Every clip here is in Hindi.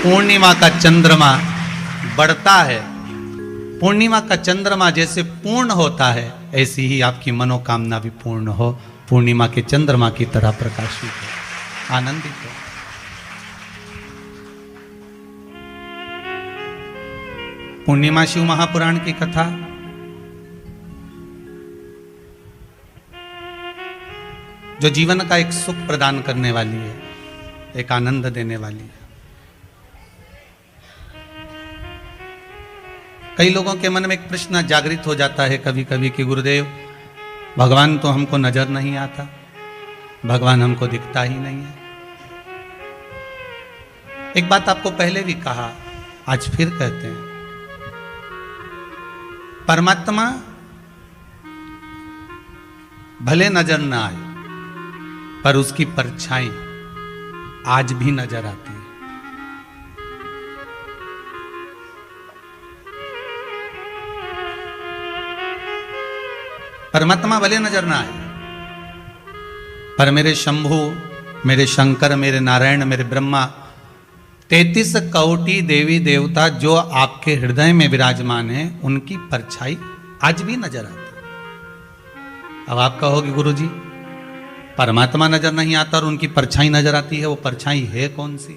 पूर्णिमा का चंद्रमा बढ़ता है, पूर्णिमा का चंद्रमा जैसे पूर्ण होता है, ऐसी ही आपकी मनोकामना भी पूर्ण हो, पूर्णिमा के चंद्रमा की तरह प्रकाशित हो, आनंदित हो। पूर्णिमा शिव महापुराण की कथा जो जीवन का एक सुख प्रदान करने वाली है, एक आनंद देने वाली है। कई लोगों के मन में एक प्रश्न जागृत हो जाता है कभी कभी कि गुरुदेव, भगवान तो हमको नजर नहीं आता, भगवान हमको दिखता ही नहीं है। एक बात आपको पहले भी कहा, आज फिर कहते हैं, परमात्मा भले नजर ना आए पर उसकी परछाई आज भी नजर आती है। परमात्मा भले नजर ना आए पर मेरे शंभु, मेरे शंकर, मेरे नारायण, मेरे ब्रह्मा, 33 कोटि देवी देवता जो आपके हृदय में विराजमान है, उनकी परछाई आज भी नजर आती है। अब आप कहोगे गुरुजी, परमात्मा नजर नहीं आता और उनकी परछाई नजर आती है, वो परछाई है कौन सी?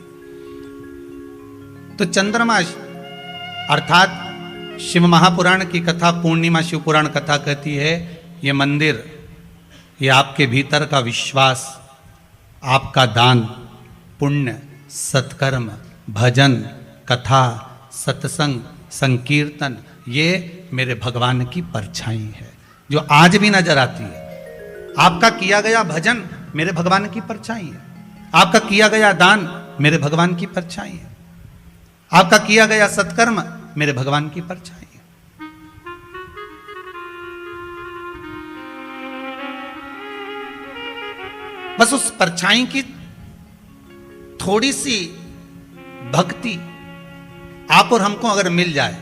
तो चंद्रमा अर्थात शिव महापुराण की कथा, पूर्णिमा शिव पुराण कथा कहती है, ये मंदिर, ये आपके भीतर का विश्वास, आपका दान, पुण्य, सत्कर्म, भजन, कथा, सत्संग, संकीर्तन, ये मेरे भगवान की परछाई है जो आज भी नजर आती है। आपका किया गया भजन मेरे भगवान की परछाई है, आपका किया गया दान मेरे भगवान की परछाई है, आपका किया गया सत्कर्म मेरे भगवान की परछाई है। बस उस परछाई की थोड़ी सी भक्ति आप और हमको अगर मिल जाए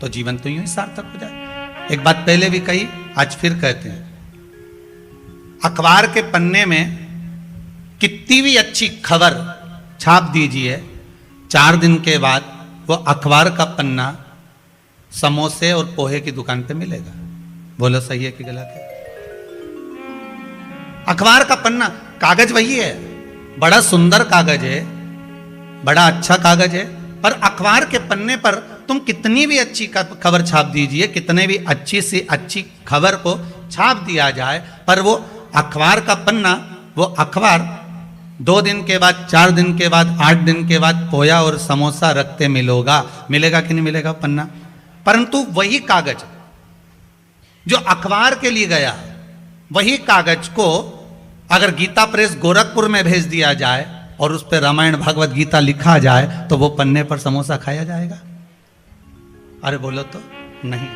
तो जीवन तो यूं ही सार्थक हो जाए। एक बात पहले भी कही, आज फिर कहते हैं, अखबार के पन्ने में कितनी भी अच्छी खबर छाप दीजिए, 4 दिन के बाद वो अखबार का पन्ना समोसे और पोहे की दुकान पे मिलेगा। बोलो सही है कि गलत है? अखबार का पन्ना, कागज वही है, बड़ा सुंदर कागज है, बड़ा अच्छा कागज है, पर अखबार के पन्ने पर तुम कितनी भी अच्छी खबर छाप दीजिए, कितने भी अच्छी से अच्छी खबर को छाप दिया जाए, पर वो अखबार का पन्ना, वो अखबार 2 दिन के बाद, 4 दिन के बाद, 8 दिन के बाद पोया और समोसा रखते मिलेगा कि नहीं मिलेगा पन्ना? परंतु वही कागज जो अखबार के लिए गया, वही कागज को अगर गीता प्रेस गोरखपुर में भेज दिया जाए और उस पर रामायण भागवत गीता लिखा जाए तो वो पन्ने पर समोसा खाया जाएगा? अरे बोलो तो नहीं,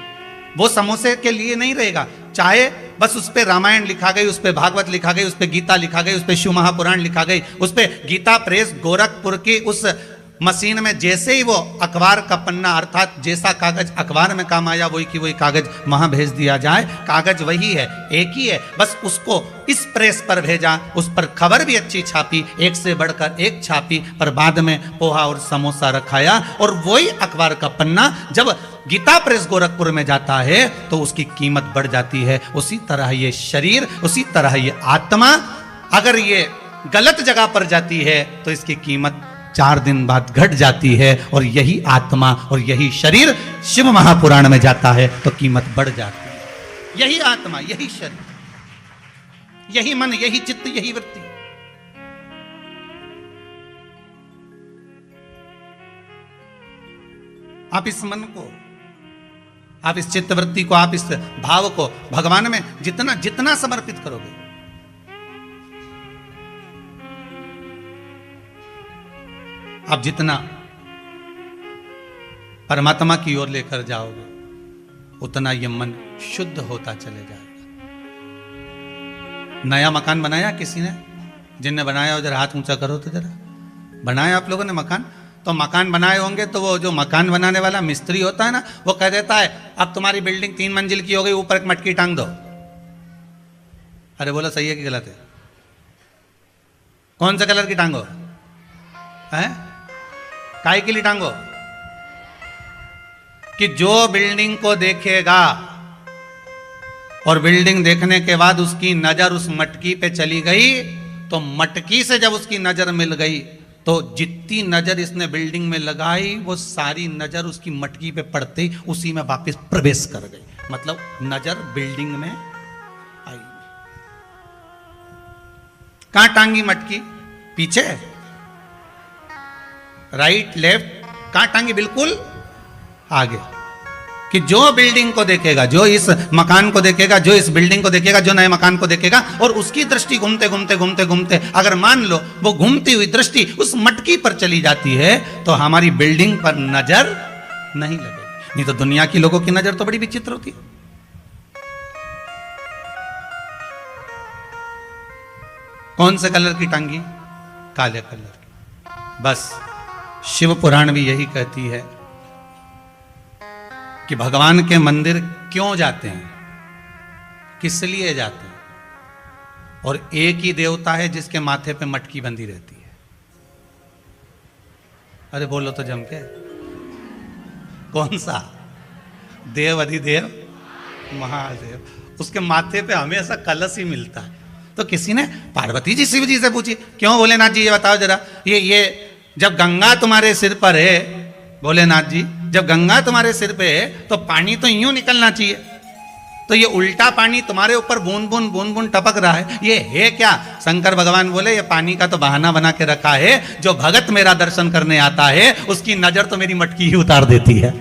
वो समोसे के लिए नहीं रहेगा। चाहे बस उस पे रामायण लिखा गई, उस पे भागवत लिखा गई, उस पे गीता लिखा गई, उस पे शिव महापुराण लिखा गई, उस पे गीता प्रेस गोरखपुर की उस मशीन में जैसे ही वो अखबार का पन्ना अर्थात जैसा कागज अखबार में काम आया वही की वही कागज वहां भेज दिया जाए, कागज वही है, एक ही है, बस उसको इस प्रेस पर भेजा, उस पर खबर भी अच्छी छापी, एक से बढ़कर एक छापी, पर बाद में पोहा और समोसा रखाया, और वही अखबार का पन्ना जब गीता प्रेस गोरखपुर में जाता है तो उसकी कीमत बढ़ जाती है। उसी तरह ये शरीर, उसी तरह ये आत्मा अगर ये गलत जगह पर जाती है तो इसकी कीमत 4 दिन बाद घट जाती है, और यही आत्मा और यही शरीर शिव महापुराण में जाता है तो कीमत बढ़ जाती है। यही आत्मा, यही शरीर, यही मन, यही चित्त, यही वृत्ति। आप इस मन को, आप इस चित्तवृत्ति को, आप इस भाव को भगवान में जितना जितना समर्पित करोगे, आप जितना परमात्मा की ओर लेकर जाओगे, उतना ये मन शुद्ध होता चले जाएगा। नया मकान बनाया किसी ने? जिनने बनाया हो जरा हाथ ऊंचा करो तो जरा। बनाया आप लोगों ने मकान? तो मकान बनाए होंगे तो वो जो मकान बनाने वाला मिस्त्री होता है ना, वो कह देता है अब तुम्हारी बिल्डिंग 3 मंजिल की हो गई, ऊपर एक मटकी टांग दो। अरे बोलो सही है कि गलत है? कौन सा कलर की टांगो है? काहे के लिए टांगो? कि जो बिल्डिंग को देखेगा और बिल्डिंग देखने के बाद उसकी नजर उस मटकी पे चली गई, तो मटकी से जब उसकी नजर मिल गई तो जितनी नजर इसने बिल्डिंग में लगाई वो सारी नजर उसकी मटकी पे पड़ते ही उसी में वापस प्रवेश कर गई। मतलब नजर बिल्डिंग में आई। कहां टांगी मटकी? पीछे, राइट लेफ्ट, कहां टांगी? बिल्कुल आगे। कि जो बिल्डिंग को देखेगा, जो इस मकान को देखेगा, जो इस बिल्डिंग को देखेगा, जो नए मकान को देखेगा, और उसकी दृष्टि घूमते घूमते घूमते घूमते अगर मान लो वो घूमती हुई दृष्टि उस मटकी पर चली जाती है, तो हमारी बिल्डिंग पर नजर नहीं लगेगी। नहीं तो दुनिया की लोगों की नजर तो बड़ी विचित्र होती है। कौन से कलर की टांगी? काले कलर की। बस शिव पुराण भी यही कहती है कि भगवान के मंदिर क्यों जाते हैं, किस लिए जाते हैं, और एक ही देवता है जिसके माथे पे मटकी बंधी रहती है। अरे बोलो तो जम के, कौन सा? देव अधिदेव महादेव, उसके माथे पे हमेशा कलश ही मिलता है। तो किसी ने पार्वती जी शिव जी से पूछी, क्यों भोलेनाथ जी ये बताओ जरा, ये जब गंगा तुम्हारे सिर पर है, भोलेनाथ जी जब गंगा तुम्हारे सिर पे है तो पानी तो यूं निकलना चाहिए, तो ये उल्टा पानी तुम्हारे ऊपर बूंद बूंद टपक रहा है, ये है क्या? शंकर भगवान बोले ये पानी का तो बहाना बना के रखा है, जो भगत मेरा दर्शन करने आता है उसकी नजर तो मेरी मटकी ही उतार देती है,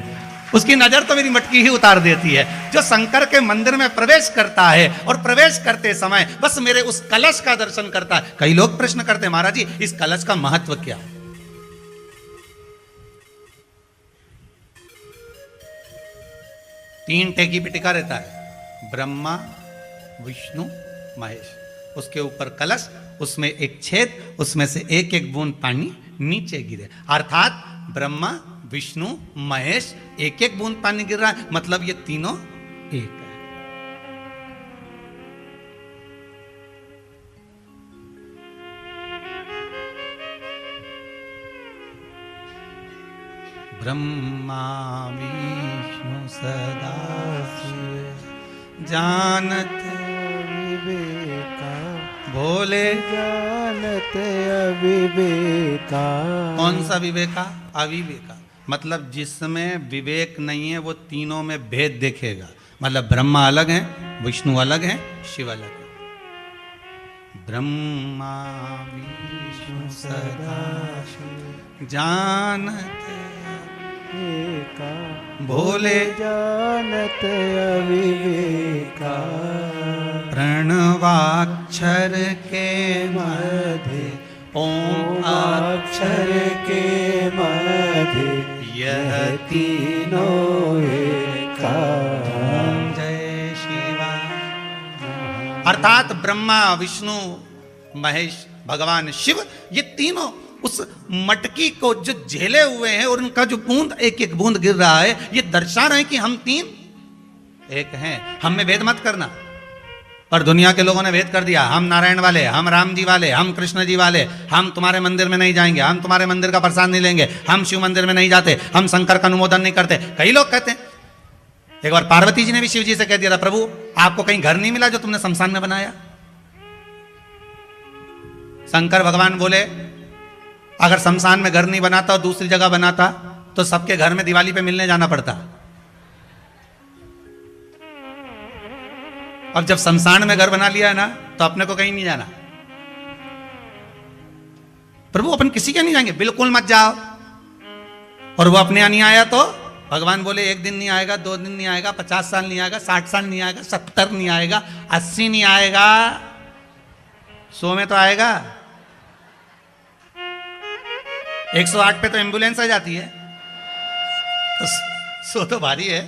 उसकी नजर तो मेरी मटकी ही उतार देती है। जो शंकर के मंदिर में प्रवेश करता है और प्रवेश करते समय बस मेरे उस कलश का दर्शन करता है। कई लोग प्रश्न करते हैं, महाराज जी इस कलश का महत्व क्या है? तीन टेकी पे टिका रहता है, ब्रह्मा विष्णु महेश, उसके ऊपर कलश, उसमें एक छेद, उसमें से एक एक बूंद पानी नीचे गिरे, अर्थात ब्रह्मा विष्णु महेश एक एक बूंद पानी गिर रहा है, मतलब ये तीनों एक है। ब्रह्मा विष्णु सदा शिव जानत विवेका, भोले जानत अविवेका। कौन सा विवेका? अविवेका, मतलब जिसमें विवेक नहीं है वो तीनों में भेद देखेगा। मतलब ब्रह्मा अलग है, विष्णु अलग है, शिव अलग है। ब्रह्मा विष्णु सदा शिव जानत विवेका, भोले जानत अविवेका। प्रणवाक्षर के मध्य ओम अक्षर के मध्य यह तीनों एका। जय शिवाय। अर्थात ब्रह्मा विष्णु महेश भगवान शिव, ये तीनों उस मटकी को जो झेले हुए हैं और उनका जो बूंद एक एक बूंद गिर रहा है, ये दर्शा रहे हैं कि हम तीन एक हैं। हम में भेद मत करना। पर दुनिया के लोगों ने भेद कर दिया, हम नारायण वाले, हम राम जी वाले, हम कृष्ण जी वाले, हम तुम्हारे मंदिर में नहीं जाएंगे, हम तुम्हारे मंदिर का प्रसाद नहीं लेंगे, हम शिव मंदिर में नहीं जाते, हम शंकर का अनुमोदन नहीं करते। कई लोग कहते हैं। एक बार पार्वती जी ने भी शिव जी से कह दिया था, प्रभु आपको कहीं घर नहीं मिला जो तुमने शमशान में बनाया? शंकर भगवान बोले अगर शमशान में घर नहीं बनाता और दूसरी जगह बनाता तो सबके घर में दिवाली पे मिलने जाना पड़ता। और जब शमशान में घर बना लिया है ना, तो अपने को कहीं नहीं जाना। प्रभु अपन किसी के नहीं जाएंगे, बिल्कुल मत जाओ। और वो अपने यहाँ नहीं आया तो भगवान बोले एक दिन नहीं आएगा, 2 दिन नहीं आएगा, 50 साल नहीं आएगा, 60 साल नहीं आएगा, 70 नहीं आएगा, 80 नहीं आएगा, 100 में तो आएगा। 108 पे तो एम्बुलेंस आ जाती है, तो 100 तो भारी है।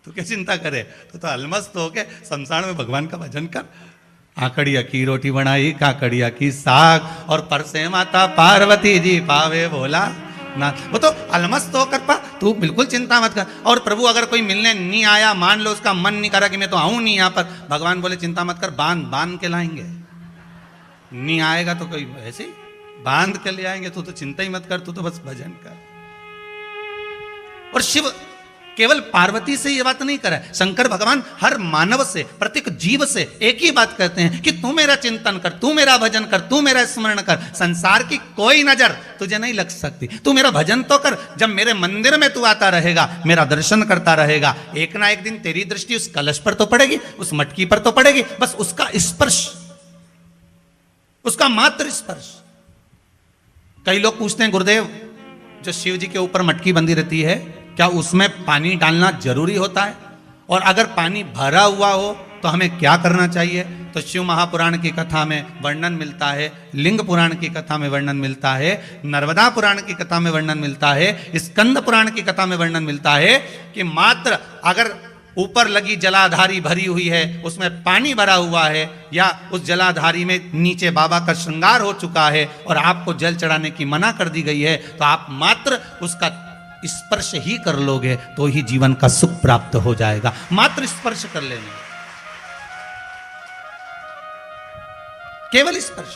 तू क्या चिंता करे, तो अलमस्त होके शमशान में भगवान का भजन कर। आकड़िया की रोटी बनाई, काकड़िया की साग, और परसे माता पार्वती जी पावे भोला ना। वो तो अलमस्त होकर पा, तू बिल्कुल चिंता मत कर। और प्रभु अगर कोई मिलने नहीं आया, मान लो उसका मन नहीं करा कि मैं तो आऊं नहीं यहाँ पर, भगवान बोले चिंता मत कर, बांध बांध के लाएंगे। नहीं आएगा तो कोई ऐसे बांध के ले आएंगे, तू तो चिंता ही मत कर, तू तो बस भजन कर। और शिव केवल पार्वती से ये बात नहीं करे, शंकर भगवान हर मानव से, प्रत्येक जीव से एक ही बात कहते हैं कि तू मेरा चिंतन कर, तू मेरा भजन कर, तू मेरा स्मरण कर। संसार की कोई नजर तुझे नहीं लग सकती, तू मेरा भजन तो कर। जब मेरे मंदिर में तू आता रहेगा, मेरा दर्शन करता रहेगा, एक ना एक दिन तेरी दृष्टि उस कलश पर तो पड़ेगी, उस मटकी पर तो पड़ेगी। बस उसका स्पर्श, उसका मात्र स्पर्श। कई लोग पूछते हैं, गुरुदेव जो शिव जी के ऊपर मटकी बंधी रहती है, क्या उसमें पानी डालना जरूरी होता है? और अगर पानी भरा हुआ हो तो हमें क्या करना चाहिए? तो शिव महापुराण की कथा में वर्णन मिलता है, लिंग पुराण की कथा में वर्णन मिलता है, नर्मदा पुराण की कथा में वर्णन मिलता है, स्कंद पुराण की कथा में वर्णन मिलता है कि मात्र अगर ऊपर लगी जलाधारी भरी हुई है, उसमें पानी भरा हुआ है, या उस जलाधारी में नीचे बाबा का श्रृंगार हो चुका है और आपको जल चढ़ाने की मना कर दी गई है, तो आप मात्र उसका स्पर्श ही कर लोगे तो ही जीवन का सुख प्राप्त हो जाएगा। मात्र स्पर्श कर लेना, केवल स्पर्श।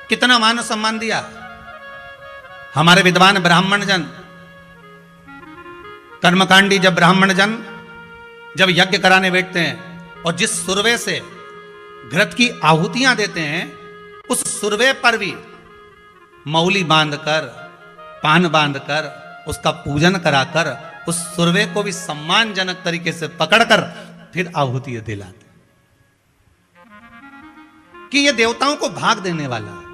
कितना मान सम्मान दिया हमारे विद्वान ब्राह्मण जन, कर्मकांडी। जब ब्राह्मण जन जब यज्ञ कराने बैठते हैं और जिस सुरवे से घृत की आहुतियां देते हैं, उस सुरवे पर भी मौली बांधकर, पान बांधकर, उसका पूजन कराकर, उस सुरवे को भी सम्मानजनक तरीके से पकड़कर फिर आहुति दिलाते कि यह देवताओं को भाग देने वाला है।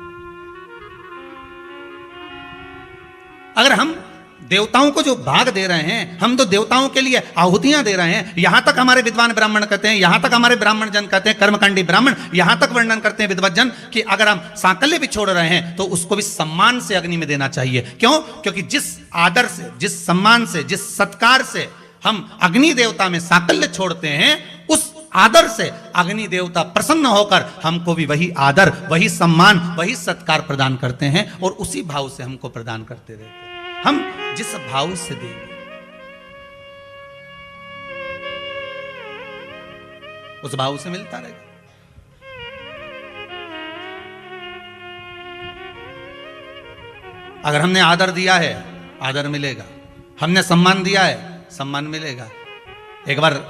अगर हम देवताओं को जो भाग दे रहे हैं, हम तो देवताओं के लिए आहुतियां दे रहे हैं। यहां तक हमारे विद्वान ब्राह्मण कहते हैं, यहां तक हमारे ब्राह्मण जन कहते हैं, कर्मकांडी ब्राह्मण यहां तक वर्णन करते हैं विद्वत जन कि अगर हम सांकल्य भी छोड़ रहे हैं तो उसको भी सम्मान से अग्नि में देना चाहिए। क्यों? क्योंकि जिस आदर से, जिस सम्मान से, जिस सत्कार से हम अग्नि देवता में सांकल्य छोड़ते हैं, उस आदर से अग्नि देवता प्रसन्न होकर हमको भी वही आदर, वही सम्मान, वही सत्कार प्रदान करते हैं और उसी भाव से हमको प्रदान करते रहते हैं। हम जिस भाव से देंगे उस भाव से मिलता रहेगा। अगर हमने आदर दिया है, आदर मिलेगा। हमने सम्मान दिया है, सम्मान मिलेगा। एक बार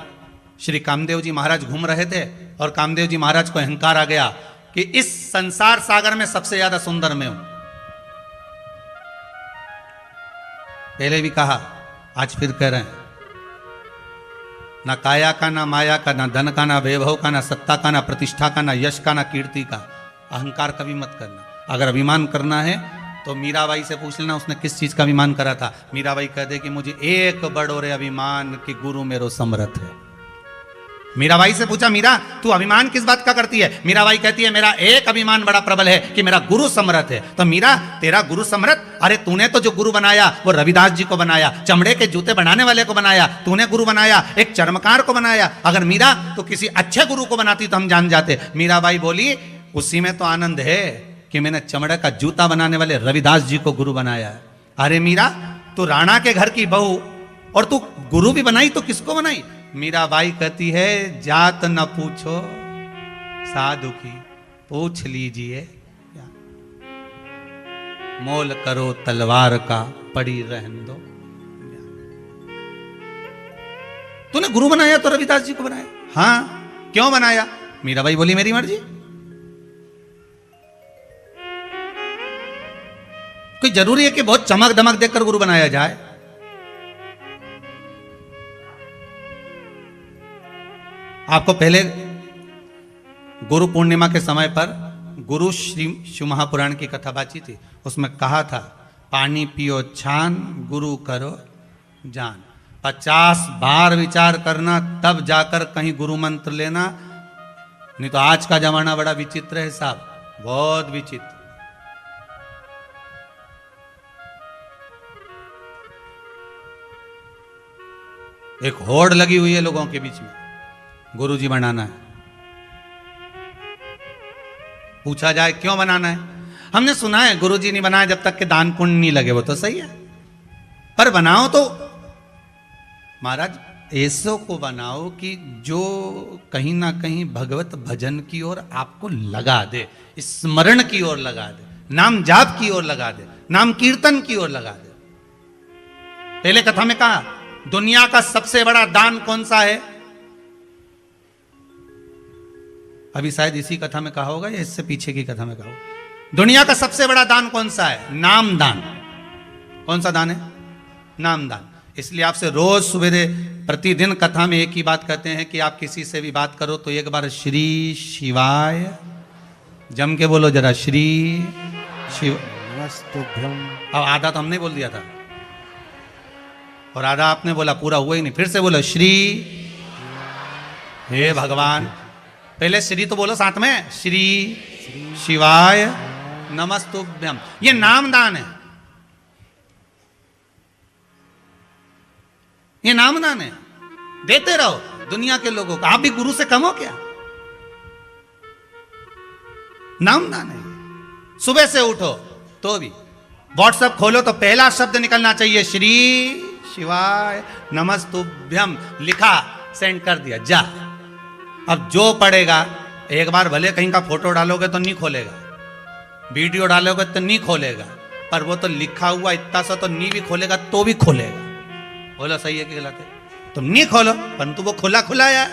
श्री कामदेव जी महाराज घूम रहे थे और कामदेव जी महाराज को अहंकार आ गया कि इस संसार सागर में सबसे ज्यादा सुंदर मैं हूं। पहले भी कहा, आज फिर कह रहे हैं, ना काया का, ना माया का, ना धन का, ना वैभव का, ना सत्ता का, ना प्रतिष्ठा का, ना यश का, ना कीर्ति का अहंकार कभी मत करना। अगर अभिमान करना है तो मीराबाई से पूछ लेना उसने किस चीज का अभिमान करा था। मीराबाई कह दे कि मुझे एक बड़ो रे अभिमान कि गुरु मेरो समर्थ है। मीराबाई से पूछा, मीरा तू अभिमान किस बात का करती है? मीराबाई कहती है, मेरा एक अभिमान बड़ा प्रबल है कि मेरा गुरु समर्थ है। तो मीरा, तेरा गुरु समर्थ? अरे तूने तो जो गुरु बनाया वो रविदास जी को बनाया, चमड़े के जूते बनाने वाले को बनाया, तूने गुरु बनाया, एक चर्मकार को बनाया। अगर मीरा तो किसी अच्छे गुरु को बनाती तो हम जान जाते। मीराबाई बोली, उसी में तो आनंद है कि मैंने चमड़े का जूता बनाने वाले रविदास जी को गुरु बनाया। अरे मीरा, तू राणा के घर की बहू और तू गुरु भी बनाई तो किसको बनाई? मीराबाई कहती है, जात न पूछो साधु की, पूछ लीजिए मोल करो तलवार का, पड़ी रहन दो। तूने गुरु बनाया तो रविदास जी को बनाया? हाँ, क्यों बनाया? मीराबाई बोली, मेरी मर्जी। कोई जरूरी है कि बहुत चमक दमक देखकर गुरु बनाया जाए? आपको पहले गुरु पूर्णिमा के समय पर गुरु श्री शिव महापुराण की कथा बाची थी। उसमें कहा था, पानी पियो छान, गुरु करो जान। 50 बार विचार करना तब जाकर कहीं गुरु मंत्र लेना, नहीं तो आज का जमाना बड़ा विचित्र है साहब, बहुत विचित्र। एक होड़ लगी हुई है लोगों के बीच में, गुरु जी बनाना है। पूछा जाए क्यों बनाना है? हमने सुना है गुरु जी नहीं बनाया जब तक के दान पुण्य नहीं लगे। वो तो सही है, पर बनाओ तो महाराज ऐसो को बनाओ कि जो कहीं ना कहीं भगवत भजन की ओर आपको लगा दे, स्मरण की ओर लगा दे, नाम जाप की ओर लगा दे, नाम कीर्तन की ओर लगा दे। पहले कथा में कहा दुनिया का सबसे बड़ा दान कौन सा है? अभी शायद इसी कथा में कहा होगा या इससे पीछे की कथा में कहा होगा। दुनिया का सबसे बड़ा दान कौन सा है? नाम दान। कौन सा दान है? नाम दान। इसलिए आपसे रोज सवेरे प्रतिदिन कथा में एक ही बात कहते हैं कि आप किसी से भी बात करो तो एक बार श्री शिवाय जम के बोलो जरा, श्री शिव। नमस्तुभ्यं। अब आधा तो हमने बोल दिया था और आधा आपने बोला, पूरा हुआ ही नहीं। फिर से बोलो श्री। हे भगवान, पहले श्री तो बोलो साथ में, श्री शिवाय नमस्तुभ्यम। ये नाम दान है, ये नाम दान है। देते रहो दुनिया के लोगों को। आप भी गुरु से कम हो क्या? नाम दान है। सुबह से उठो तो भी व्हाट्सएप खोलो तो पहला शब्द निकलना चाहिए श्री शिवाय नमस्तुभ्यम। लिखा, सेंड कर दिया, जा। अब जो पढ़ेगा, एक बार भले कहीं का फोटो डालोगे तो नहीं खोलेगा, वीडियो डालोगे तो नहीं खोलेगा, पर वो तो लिखा हुआ इतना सा तो नहीं भी खोलेगा तो भी खोलेगा। बोलो सही है कि गलत है? तुम नहीं खोलो, परंतु वो खुला खुला है,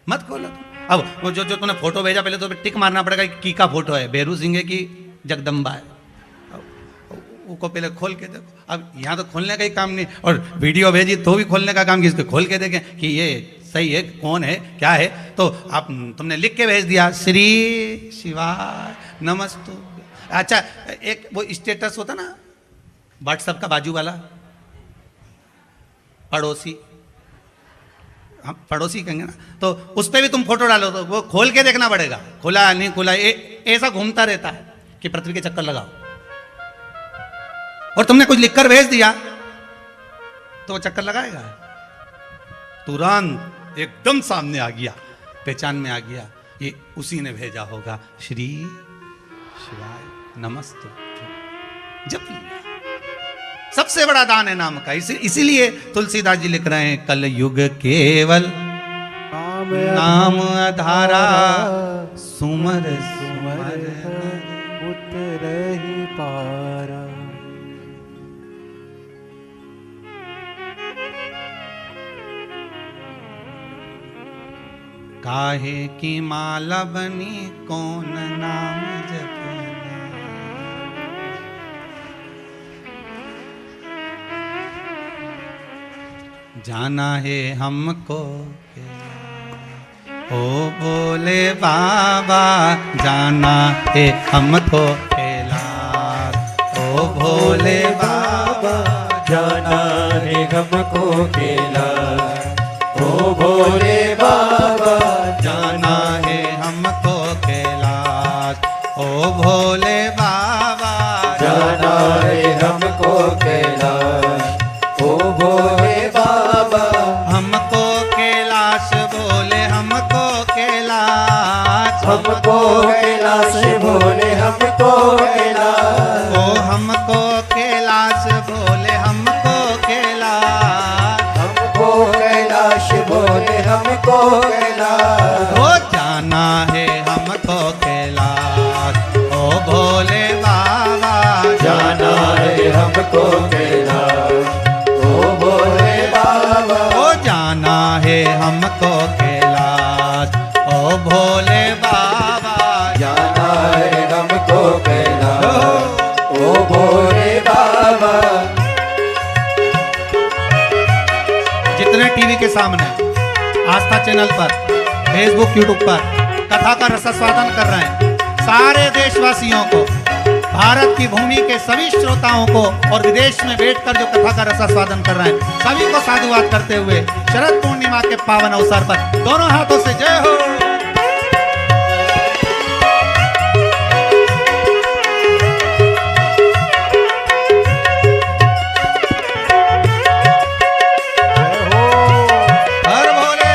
मत खोलो। अब वो जो तुमने फोटो भेजा, पहले तो टिक मारना पड़ेगा कि का फोटो है, बेरू सिंह है कि जगदम्बा है, उसको पहले खोल के देखो। अब यहाँ तो खोलने का ही काम नहीं, और वीडियो भेजी तो भी खोलने का काम कि इसको खोल के देखें कि ये सही है, कौन है, क्या है। तो आप तुमने लिख के भेज दिया श्री शिवाय नमस्तु। अच्छा, एक वो स्टेटस होता ना व्हाट्सएप का बाजू वाला, पड़ोसी, हम पड़ोसी कहेंगे ना, तो उस पर भी तुम फोटो डालो तो वो खोल के देखना पड़ेगा, खुला नहीं खुला। ऐसा घूमता रहता है कि पृथ्वी के चक्कर लगाओ। और तुमने कुछ लिखकर भेज दिया तो वो चक्कर लगाएगा, तुरंत एकदम सामने आ गया, पहचान में आ गया, ये उसी ने भेजा होगा, श्री शिवाय नमस्तु। जप लिया। सबसे बड़ा दान है नाम का। इसीलिए तुलसीदास जी लिख रहे हैं, कल युग केवल नाम आधारा, सुमर सुमर उतरहि पारा। काहे की माला बनी कौन नाम जपना। जाना है हमको ओ बोले बाबा, जाना है हमको कैलाश। ओ भोले बाबा, जाना है हमको कैलाश। ओ भोले बाबा, जाना है हमको कैलाश। ओ भोले बाबा, जाना है हमको कैलाश। ओ भोले बाबा, हमको कैलाश बोले, हमको कैलाश। हमको कैलाश बोले, हमको कैलाश। ओ हमको कैलाश बोले, हमको कैलाश। हमको कैलाश बोले, हमको कैलाश। ओ जाना है हमको कैलाश। ओ भोले बाबा, जाना है हमको कैलाश। ओ भोले बाबा, ओ जाना है हमको कैलाश। ओ भोले बाबा, जाना है हमको कैलाश। ओ भोले बाबा। जितने टीवी के सामने, आस्था चैनल पर, फेसबुक यूट्यूब पर कथा का रसास्वादन कर रहे हैं, सारे देशवासियों को, भारत की भूमि के सभी श्रोताओं को और विदेश में बैठकर जो कथा का रसास्वादन कर रहे हैं, सभी को साधुवाद करते हुए शरद पूर्णिमा के पावन अवसर पर दोनों हाथों से जय हो। हर भोले,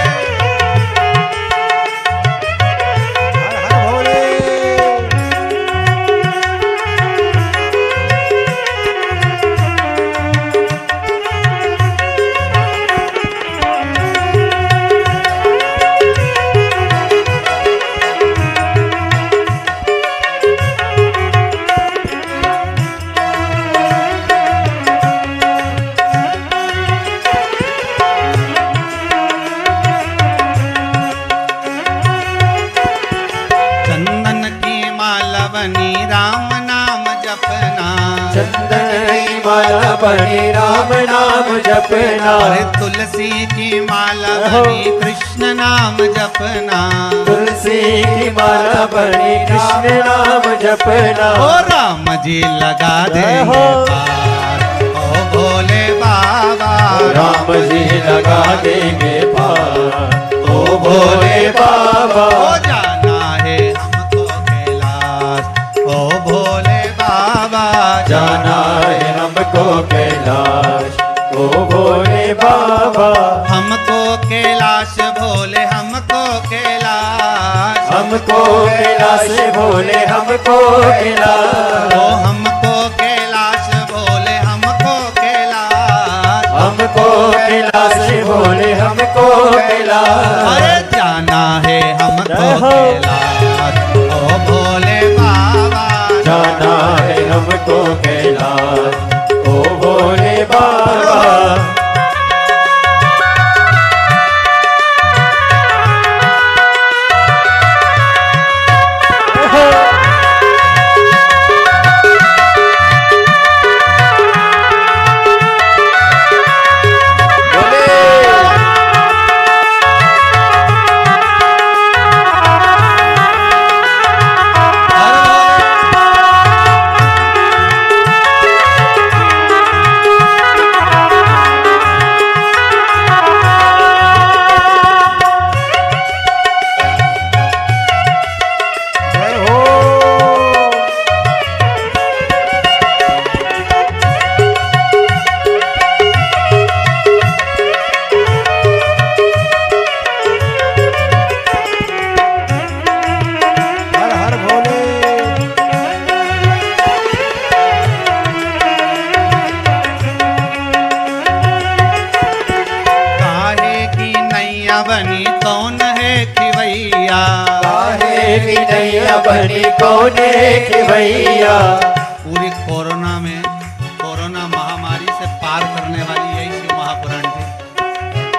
हर हर भोले। बनी राम नाम जपना, अरे तुलसी की माला बनी कृष्ण नाम जपना, तुलसी की माला बनी कृष्ण नाम जपना। ओ राम जी लगा देंगे पार, ओ भोले बाबा राम जी लगा देंगे पार, ओ भोले बाबा। ओ जाना है हमको कैलाश, ओ भोले बाबा जाना है हमको कैलाश, ओ भोले बाबा। हमको कैलाश भोले हमको कैलाश, हमको कैलाश भोले हमको कैलाश, ओ हमको कैलाश भोले हमको कैलाश, हमको कैलाश भोले हमको कैलाश। अरे जाना है हमको कैलाश, ओ भोले बाबा जाना है हमको कैलाश, ओ भोले बाबा। बनी कौन है खिवैया, काहे की नैया बनी कौन है खिवैया। पूरी कोरोना में कोरोना महामारी से पार करने वाली यही शिव महापुराण थी।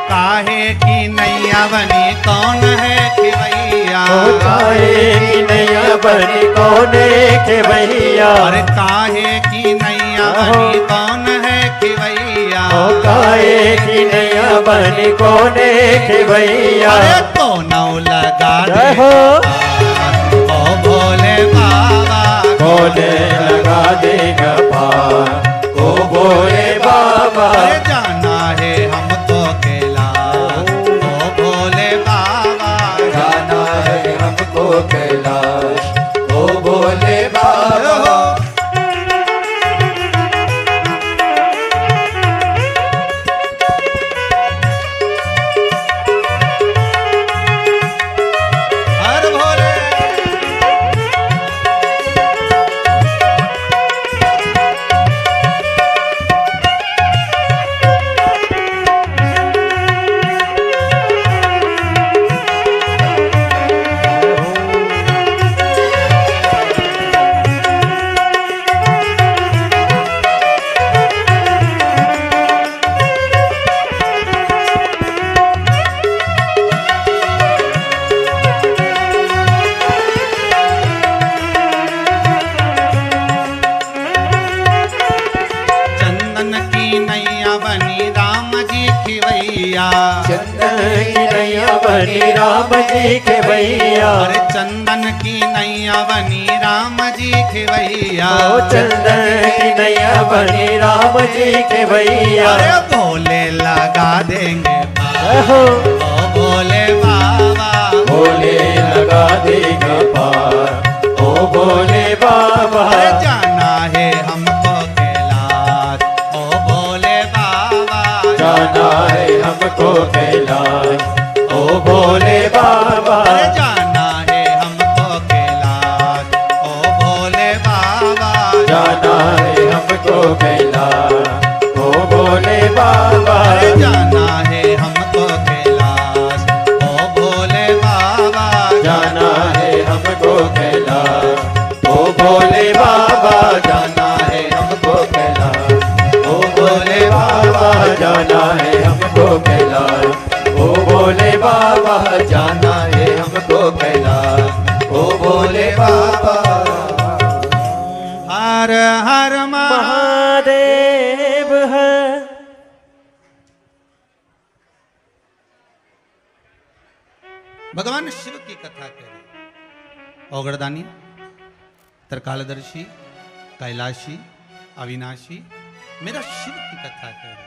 काहे की नैया बनी कौन है खिवैया, काहे की नैया बनी कौन है खिवैया। अरे काहे की नैया बनी कौन है खिवैया, काहे की नैया बनी कौन है खिवैया। अरे तो नौ लगा दे ओ भोले बाबा, भोले लगा देगा पार, ओ भोले बाबा। अरे जाना है हमको कैलाश, ओ भोले बाबा जाना है हमको कैलाश, ओ भोले बाबा। हर भोले चंदन की नैया बनी राम जी खिवैया, चंदन की नैया बनी राम जी के भैया। अरे चंदन की नैया बनी राम जी खिवैया, ओ चंदन की नैया बनी राम जी के भैया। अरे भोले लगा देंगे पार, ओ भोले बाबा भोले लगा देगा पार, ओ भोले बाबा। अरे जाना है हमको कैलाश, ओ भोले बाबा जाना है हमको कैलाश, ओ भोले बाबा। अरे जाना है हमको कैलाश, ओ भोले बाबा जाना है हमको कैलाश, ओ भोले बाबा। अरे जाना है हमको कैलाश, ओ भोले बाबा जाना है हमको कैलाश, ओ भोले बाबा। जाना है हमको कैलाश, ओ भोले बाबा। जाना है हमको कैलाश, ओ भोले बाबा। जाना है हमको कैलाश, ओ भोले बाबा। हर हर महादेव भगवान शिव की कथा कह रहे। औगड़दानी, त्रिकालदर्शी, कैलाशी, अविनाशी, मेरा शिव की कथा कह रहे।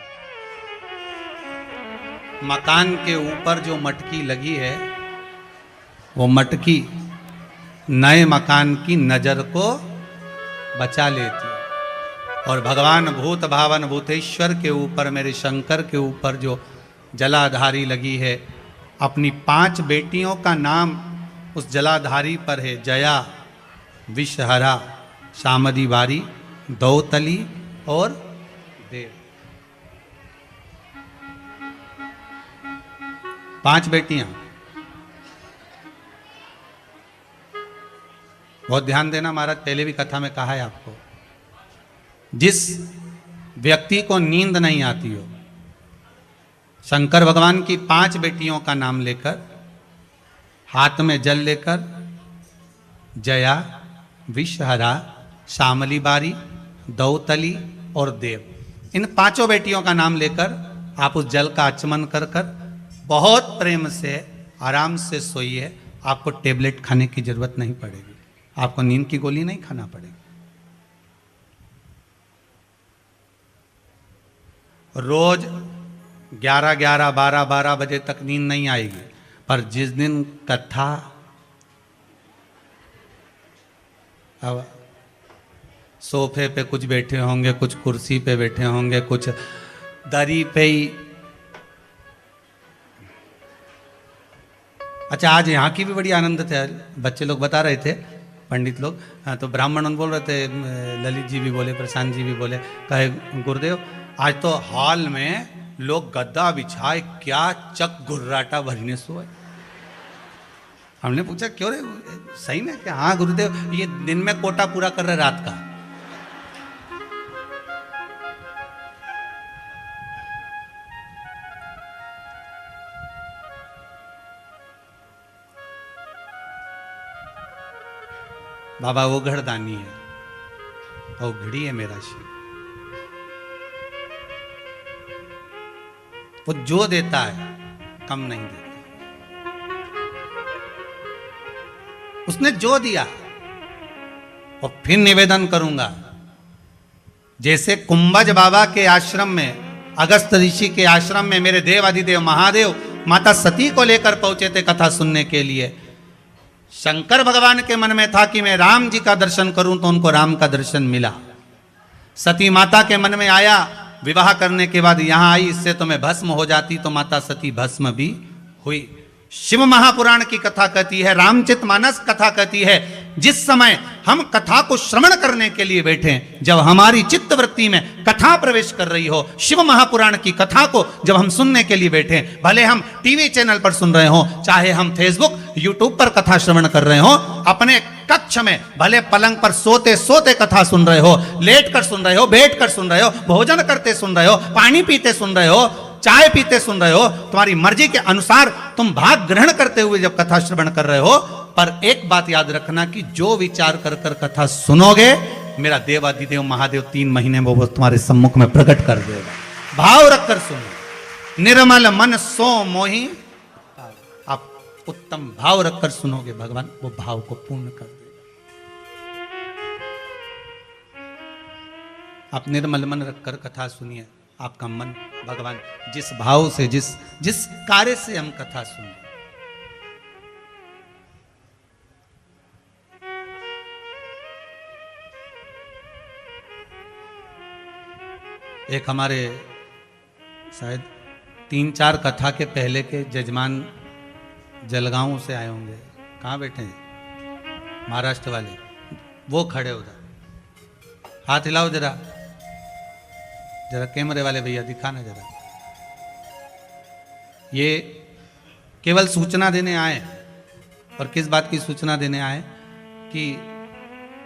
मकान के ऊपर जो मटकी लगी है, वो मटकी नए मकान की नजर को बचा लेती है। और भगवान भूत भावन भूतेश्वर के ऊपर, मेरे शंकर के ऊपर जो जलाधारी लगी है, अपनी 5 बेटियों का नाम उस जलाधारी पर है। जया, विषहरा, शामदी बारी, दौतली और देव। 5 बेटियां। बहुत ध्यान देना, महाराज पहले भी कथा में कहा है आपको, जिस व्यक्ति को नींद नहीं आती हो, शंकर भगवान की 5 बेटियों का नाम लेकर, हाथ में जल लेकर, जया, विषहरा, शामली बारी, दौतली और देव, इन 5 बेटियों का नाम लेकर आप उस जल का आचमन कर कर बहुत प्रेम से आराम से सोइए। आपको टेबलेट खाने की जरूरत नहीं पड़ेगी, आपको नींद की गोली नहीं खाना पड़ेगी। रोज 11-11, 12-12 बजे तक नींद नहीं आएगी, पर जिस दिन कथा, अब सोफे पे कुछ बैठे होंगे, कुछ कुर्सी पे बैठे होंगे, कुछ दरी पे ही। अच्छा, आज यहाँ की भी बड़ी आनंद थे, बच्चे लोग बता रहे थे, पंडित लोग। हाँ, तो ब्राह्मण बोल रहे थे, ललित जी भी बोले, प्रशांत जी भी बोले, कहे गुरुदेव आज तो हॉल में लोग गद्दा बिछाए क्या चक गुर्राटा भरने सोए। हमने पूछा क्यों रे, सही में क्या? हाँ गुरुदेव, ये दिन में कोटा पूरा कर रहे रात का। बाबा वो घड़दानी है, वो घड़ी है मेरा शिव। वो जो देता है कम नहीं देता। उसने जो दिया, और फिर निवेदन करूंगा, जैसे कुंभज बाबा के आश्रम में, अगस्त ऋषि के आश्रम में मेरे देव अधिदेव महादेव माता सती को लेकर पहुंचे थे कथा सुनने के लिए। शंकर भगवान के मन में था कि मैं राम जी का दर्शन करूं, तो उनको राम का दर्शन मिला। सती माता के मन में आया, विवाह करने के बाद यहां आई, इससे तो मैं भस्म हो जाती, तो माता सती भस्म भी हुई। शिव महापुराण की कथा कहती है, रामचरितमानस कथा कहती है, जिस समय हम कथा को श्रवण करने के लिए बैठे, जब हमारी चित्त वृत्ति में कथा प्रवेश कर रही हो, शिव महापुराण की कथा को जब हम सुनने के लिए बैठे, भले हम टीवी चैनल पर सुन रहे हो, चाहे हम फेसबुक यूट्यूब पर कथा श्रवण कर रहे हो, अपने कक्ष में भले पलंग पर सोते सोते कथा सुन रहे हो, लेट कर सुन रहे हो, बैठ कर सुन रहे हो, भोजन करते सुन रहे हो, पानी पीते सुन रहे हो, चाय पीते सुन रहे हो, तुम्हारी मर्जी के अनुसार तुम भाग ग्रहण करते हुए जब कथा श्रवण कर रहे हो, पर एक बात याद रखना कि जो विचार कर कर कथा सुनोगे, मेरा देवाधिदेव महादेव 3 महीने में वो तुम्हारे सम्मुख में प्रकट कर देगा। भाव रखकर सुनो, निर्मल मन सो मोहि, आप उत्तम भाव रखकर सुनोगे, भगवान वो भाव को पूर्ण कर देगा। आप निर्मल मन रखकर कथा सुनिए, आपका मन भगवान जिस भाव से, जिस कार्य से हम कथा सुने, एक हमारे शायद 3-4 कथा के पहले के जजमान जलगांव से आए होंगे, कहाँ बैठे हैं महाराष्ट्र वाले, वो खड़े उधर, हाथ हिलाओ जरा, जरा कैमरे वाले भैया दिखाना जरा। ये केवल सूचना देने आए, और किस बात की सूचना देने आए कि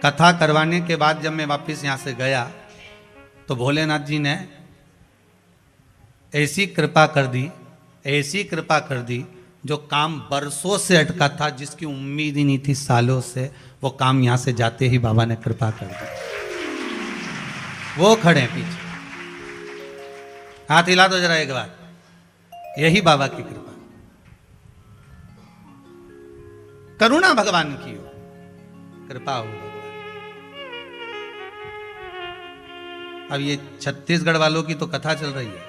कथा करवाने के बाद जब मैं वापस यहाँ से गया, तो भोलेनाथ जी ने ऐसी कृपा कर दी, ऐसी कृपा कर दी, जो काम बरसों से अटका था, जिसकी उम्मीद ही नहीं थी सालों से, वो काम यहाँ से जाते ही बाबा ने कृपा कर दी। वो खड़े हैं पीछे, हाथ हिला दो जरा एक बार, यही बाबा की कृपा। करुणा भगवान की हो, कृपा हो भगवान। अब ये छत्तीसगढ़ वालों की तो कथा चल रही है,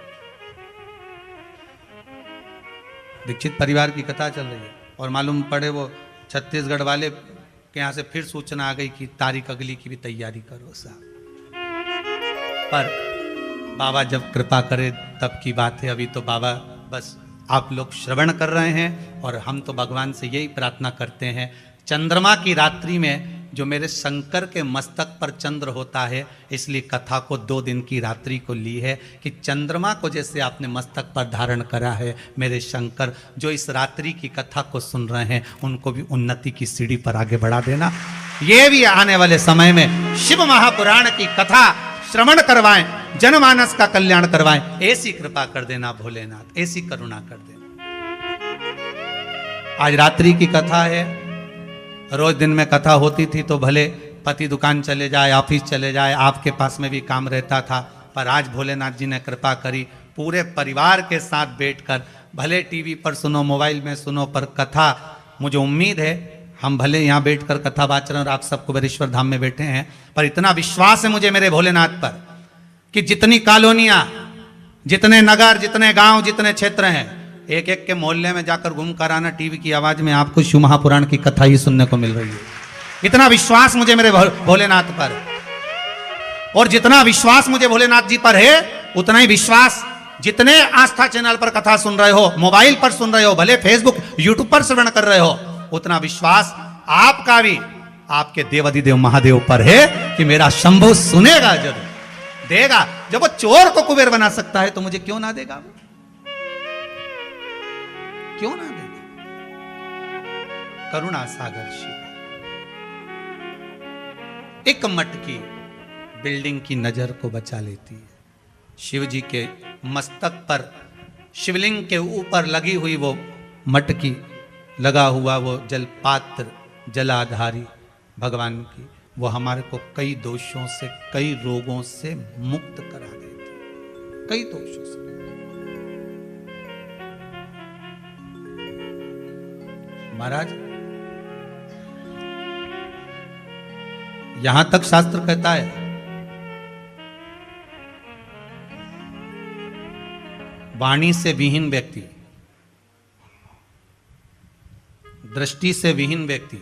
दीक्षित परिवार की कथा चल रही है, और मालूम पड़े वो छत्तीसगढ़ वाले के यहाँ से फिर सूचना आ गई कि तारीख अगली की भी तैयारी करो साहब। पर बाबा जब कृपा करे तब की बात है, अभी तो बाबा बस आप लोग श्रवण कर रहे हैं, और हम तो भगवान से यही प्रार्थना करते हैं, चंद्रमा की रात्रि में जो मेरे शंकर के मस्तक पर चंद्र होता है, इसलिए कथा को 2 दिन की रात्रि को ली है कि चंद्रमा को जैसे आपने मस्तक पर धारण करा है मेरे शंकर, जो इस रात्रि की कथा को सुन रहे हैं उनको भी उन्नति की सीढ़ी पर आगे बढ़ा देना। ये भी आने वाले समय में शिव महापुराण की कथा श्रवण करवाएं, जनमानस का कल्याण करवाएं, ऐसी कृपा कर देना भोलेनाथ, ऐसी करुणा कर देना। आज रात्रि की कथा है, रोज दिन में कथा होती थी तो भले पति दुकान चले जाए, ऑफिस चले जाए, आपके पास में भी काम रहता था, पर आज भोलेनाथ जी ने कृपा करी, पूरे परिवार के साथ बैठकर, भले टीवी पर सुनो, मोबाइल में सुनो, पर कथा, मुझे उम्मीद है हम भले यहाँ बैठकर कथा वाच रहे हैं और आप सब कुबेरेश्वर धाम में बैठे हैं, पर इतना विश्वास है मुझे मेरे भोलेनाथ पर कि जितनी कॉलोनियां, जितने नगर, जितने गांव, जितने क्षेत्र हैं, एक एक के मोहल्ले में जाकर घूम कर आना, टीवी की आवाज में आपको शिव महापुराण की कथा ही सुनने को मिल रही है। इतना विश्वास मुझे मेरे भोलेनाथ पर, और जितना विश्वास मुझे भोलेनाथ जी पर है उतना ही विश्वास जितने आस्था चैनल पर कथा सुन रहे हो, मोबाइल पर सुन रहे हो, भले फेसबुक यूट्यूब पर श्रवण कर रहे हो, उतना विश्वास आपका भी आपके देवाधिदेव महादेव पर है कि मेरा शंभु सुनेगा, जरूर देगा। जब वो चोर को कुबेर बना सकता है तो मुझे क्यों ना देगा, क्यों ना देगा। करुणा सागर शिव। एक मटकी बिल्डिंग की नजर को बचा लेती है। शिव जी के मस्तक पर, शिवलिंग के ऊपर लगी हुई वो मटकी, लगा हुआ वो जलपात्र, जलाधारी भगवान की, वो हमारे को कई दोषों से, कई रोगों से मुक्त करा देती है, कई दोषों से। महाराज यहां तक शास्त्र कहता है, वाणी से विहीन व्यक्ति, दृष्टि से विहीन व्यक्ति,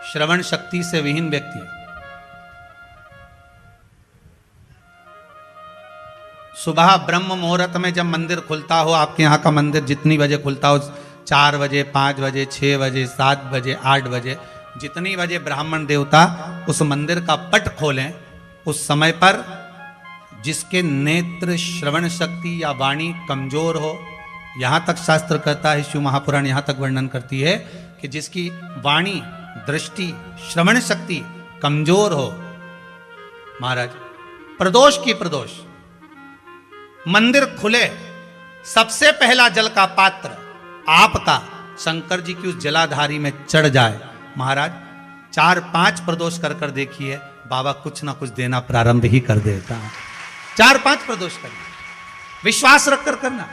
श्रवण शक्ति से विहीन व्यक्ति, सुबह ब्रह्म मुहूर्त में जब मंदिर खुलता हो, आपके यहां का मंदिर जितनी बजे खुलता हो, 4 बजे, 5 बजे, 6 बजे, 7 बजे, 8 बजे, जितनी बजे ब्राह्मण देवता उस मंदिर का पट खोलें, उस समय पर जिसके नेत्र, श्रवण शक्ति या वाणी कमजोर हो, यहां तक शास्त्र कहता है, शिव महापुराण यहां तक वर्णन करती है कि जिसकी वाणी, दृष्टि, श्रवण शक्ति कमजोर हो, महाराज प्रदोष की प्रदोष, मंदिर खुले, सबसे पहला जल का पात्र आपका शंकर जी की उस जलाधारी में चढ़ जाए, महाराज 4-5 प्रदोष कर कर देखिए, बाबा कुछ ना कुछ देना प्रारंभ ही कर देता है। 4-5 प्रदोष करिए, विश्वास रख कर करना।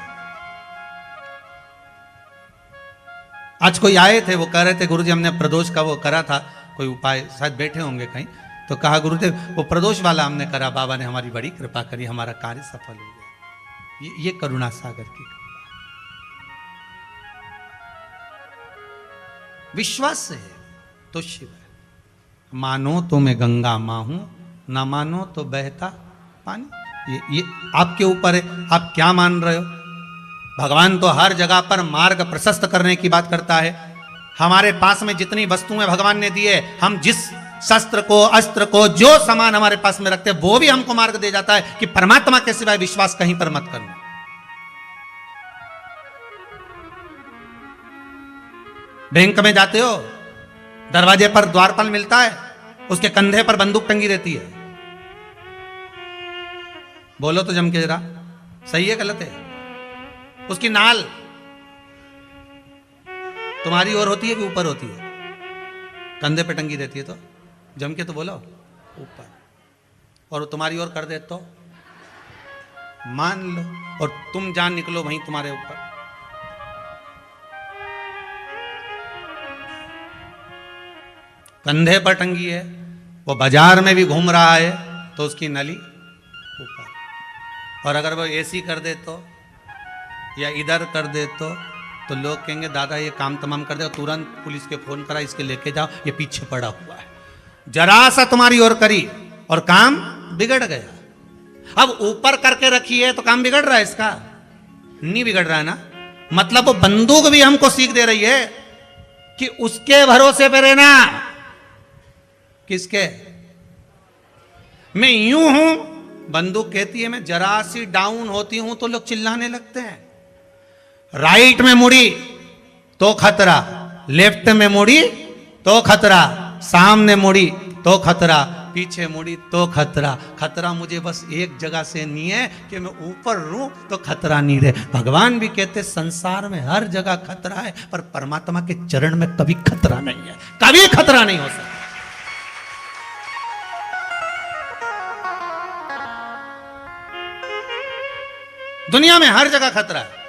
आज कोई आए थे, वो कह रहे थे गुरुजी हमने प्रदोष का वो करा था, कोई उपाय, शायद बैठे होंगे कहीं, तो कहा गुरुदेव वो प्रदोष वाला हमने करा, बाबा ने हमारी बड़ी कृपा करी, हमारा कार्य सफल हो गया। ये करुणा सागर की कृपा, विश्वास से है तो शिव है। मानो तो मैं गंगा मां हूं, ना मानो तो बहता पानी। ये आपके ऊपर है, आप क्या मान रहे हो। भगवान तो हर जगह पर मार्ग प्रशस्त करने की बात करता है। हमारे पास में जितनी वस्तुएं भगवान ने दी है, हम जिस शस्त्र को, अस्त्र को, जो सामान हमारे पास में रखते हैं, वो भी हमको मार्ग दे जाता है कि परमात्मा के सिवाय विश्वास कहीं पर मत करना। बैंक में जाते हो, दरवाजे पर द्वारपाल मिलता है, उसके कंधे पर बंदूक टंगी रहती है। बोलो तो जम के जरा, सही है गलत है। उसकी नाल तुम्हारी ओर होती है कि ऊपर होती है, कंधे पे टंगी रहती है, तो जम के तो बोलो ऊपर, और तुम्हारी ओर कर दे तो मान लो, और तुम जान निकलो वहीं तुम्हारे ऊपर। कंधे पर टंगी है, वो बाजार में भी घूम रहा है तो उसकी नली ऊपर, और अगर वो एसी कर दे तो या इधर कर दे तो लोग कहेंगे दादा ये काम तमाम कर देगा, तुरंत पुलिस के फोन करा, इसके लेके जाओ, ये पीछे पड़ा हुआ है। जरा सा तुम्हारी ओर करी और काम बिगड़ गया। अब ऊपर करके रखी है तो काम बिगड़ रहा है इसका? नहीं बिगड़ रहा है ना। मतलब वो बंदूक भी हमको सीख दे रही है कि उसके भरोसे पे रहना। किसके? मैं यूं हूं, बंदूक कहती है मैं जरा सी डाउन होती हूं तो लोग चिल्लाने लगते हैं। राइट में मुड़ी तो खतरा, लेफ्ट में मुड़ी तो खतरा, सामने मुड़ी तो खतरा, पीछे मुड़ी तो खतरा। खतरा मुझे बस एक जगह से नहीं है कि मैं ऊपर रहूं तो खतरा नहीं रहे। भगवान भी कहते संसार में हर जगह खतरा है, पर परमात्मा के चरण में कभी खतरा नहीं है, कभी खतरा नहीं हो सकता। दुनिया में हर जगह खतरा है।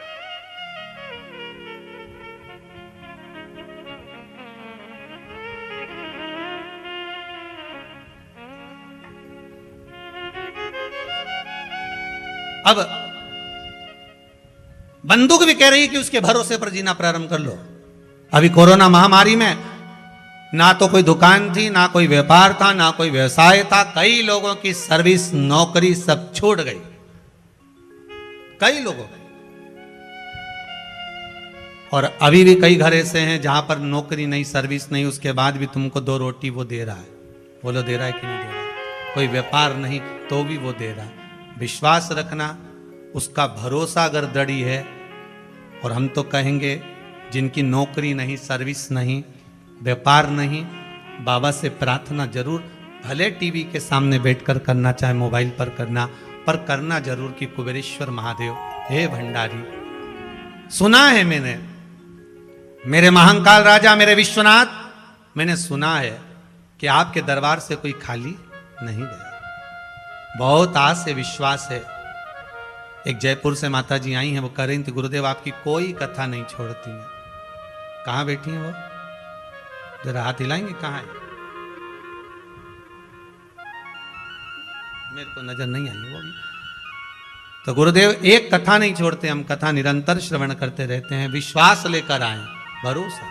अब बंदूक भी कह रही है कि उसके भरोसे पर जीना प्रारंभ कर लो। अभी कोरोना महामारी में ना तो कोई दुकान थी, ना कोई व्यापार था, ना कोई व्यवसाय था। कई लोगों की सर्विस नौकरी सब छूट गई, कई लोगों की। और अभी भी कई घर ऐसे हैं जहां पर नौकरी नहीं, सर्विस नहीं, उसके बाद भी तुमको 2 रोटी वो दे रहा है। बोलो दे रहा है कि नहीं दे रहा है? कोई व्यापार नहीं तो भी वो दे रहा है। विश्वास रखना, उसका भरोसा अगर दृढ़ी है। और हम तो कहेंगे जिनकी नौकरी नहीं, सर्विस नहीं, व्यापार नहीं, बाबा से प्रार्थना जरूर, भले टीवी के सामने बैठकर करना, चाहे मोबाइल पर करना, पर करना जरूर कि कुबेरेश्वर महादेव, हे भंडारी, सुना है मैंने, मेरे महाकाल राजा, मेरे विश्वनाथ, मैंने सुना है कि आपके दरबार से कोई खाली नहीं गया। बहुत आस से विश्वास है। एक जयपुर से माता जी आई हैं, वो कह रही थी गुरुदेव आपकी कोई कथा नहीं छोड़ती हैं। कहाँ बैठी हैं वो? जरा हाथ हिलाएंगे, कहाँ है? मेरे को नजर नहीं आई वो भी। तो गुरुदेव एक कथा नहीं छोड़ते, हम कथा निरंतर श्रवण करते रहते हैं। विश्वास लेकर आए, भरोसा,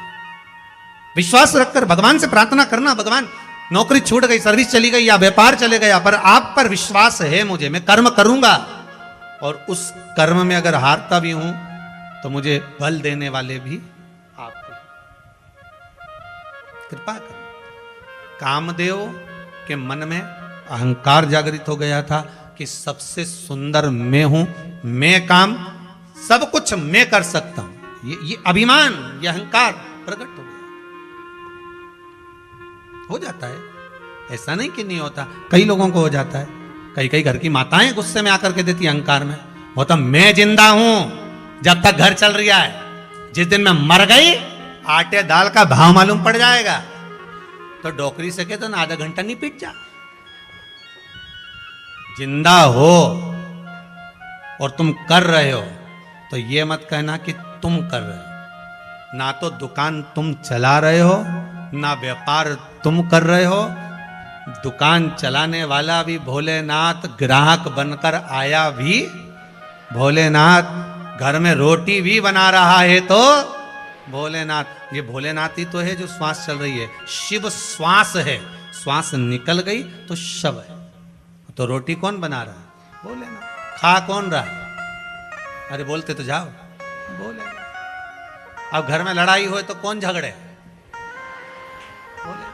विश्वास रखकर भगवान से प्रार्थना करना, भगवान नौकरी छूट गई, सर्विस चली गई या व्यापार चले गया, पर आप पर विश्वास है मुझे, मैं कर्म करूंगा। और उस कर्म में अगर हारता भी हूं तो मुझे बल देने वाले भी आप कृपा कर। कामदेव के मन में अहंकार जागृत हो गया था कि सबसे सुंदर मैं हूं, मैं काम सब कुछ मैं कर सकता हूं। ये अभिमान, ये अहंकार प्रकट हो गया। हो जाता है, ऐसा नहीं कि नहीं होता, कई लोगों को हो जाता है। कई घर की माताएं गुस्से में आकर के देती अहंकार में, वो तो मैं जिंदा हूं जब तक घर चल रहा है, जिस दिन मैं मर गई आटे दाल का भाव मालूम पड़ जाएगा। तो डोकरी से कहते ना आधा घंटा नहीं पीट जा। जिंदा हो और तुम कर रहे हो तो ये मत कहना कि तुम कर रहे हो। ना तो दुकान तुम चला रहे हो, ना व्यापार तुम कर रहे हो। दुकान चलाने वाला भी भोलेनाथ, ग्राहक बनकर आया भी भोलेनाथ, घर में रोटी भी बना रहा है तो भोलेनाथ। ये भोलेनाथ ही तो है जो श्वास चल रही है। शिव श्वास है, श्वास निकल गई तो शव है। तो रोटी कौन बना रहा है? भोलेनाथ। खा कौन रहा है? अरे बोलते तो जाओ, भोलेनाथ। अब घर में लड़ाई हो तो कौन झगड़े? भोलेनाथ।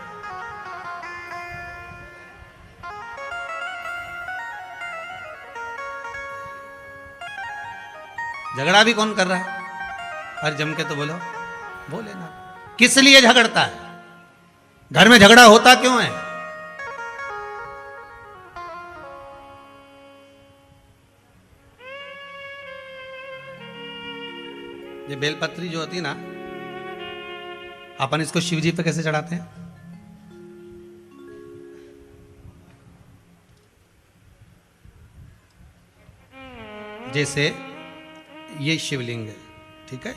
झगड़ा भी कौन कर रहा है? अरे जम के तो बोलो, भोलेनाथ। किस लिए झगड़ता है? घर में झगड़ा होता क्यों है? ये बेलपत्री जो होती है ना, अपन इसको शिव जी पे कैसे चढ़ाते हैं? जैसे ये शिवलिंग है, ठीक है,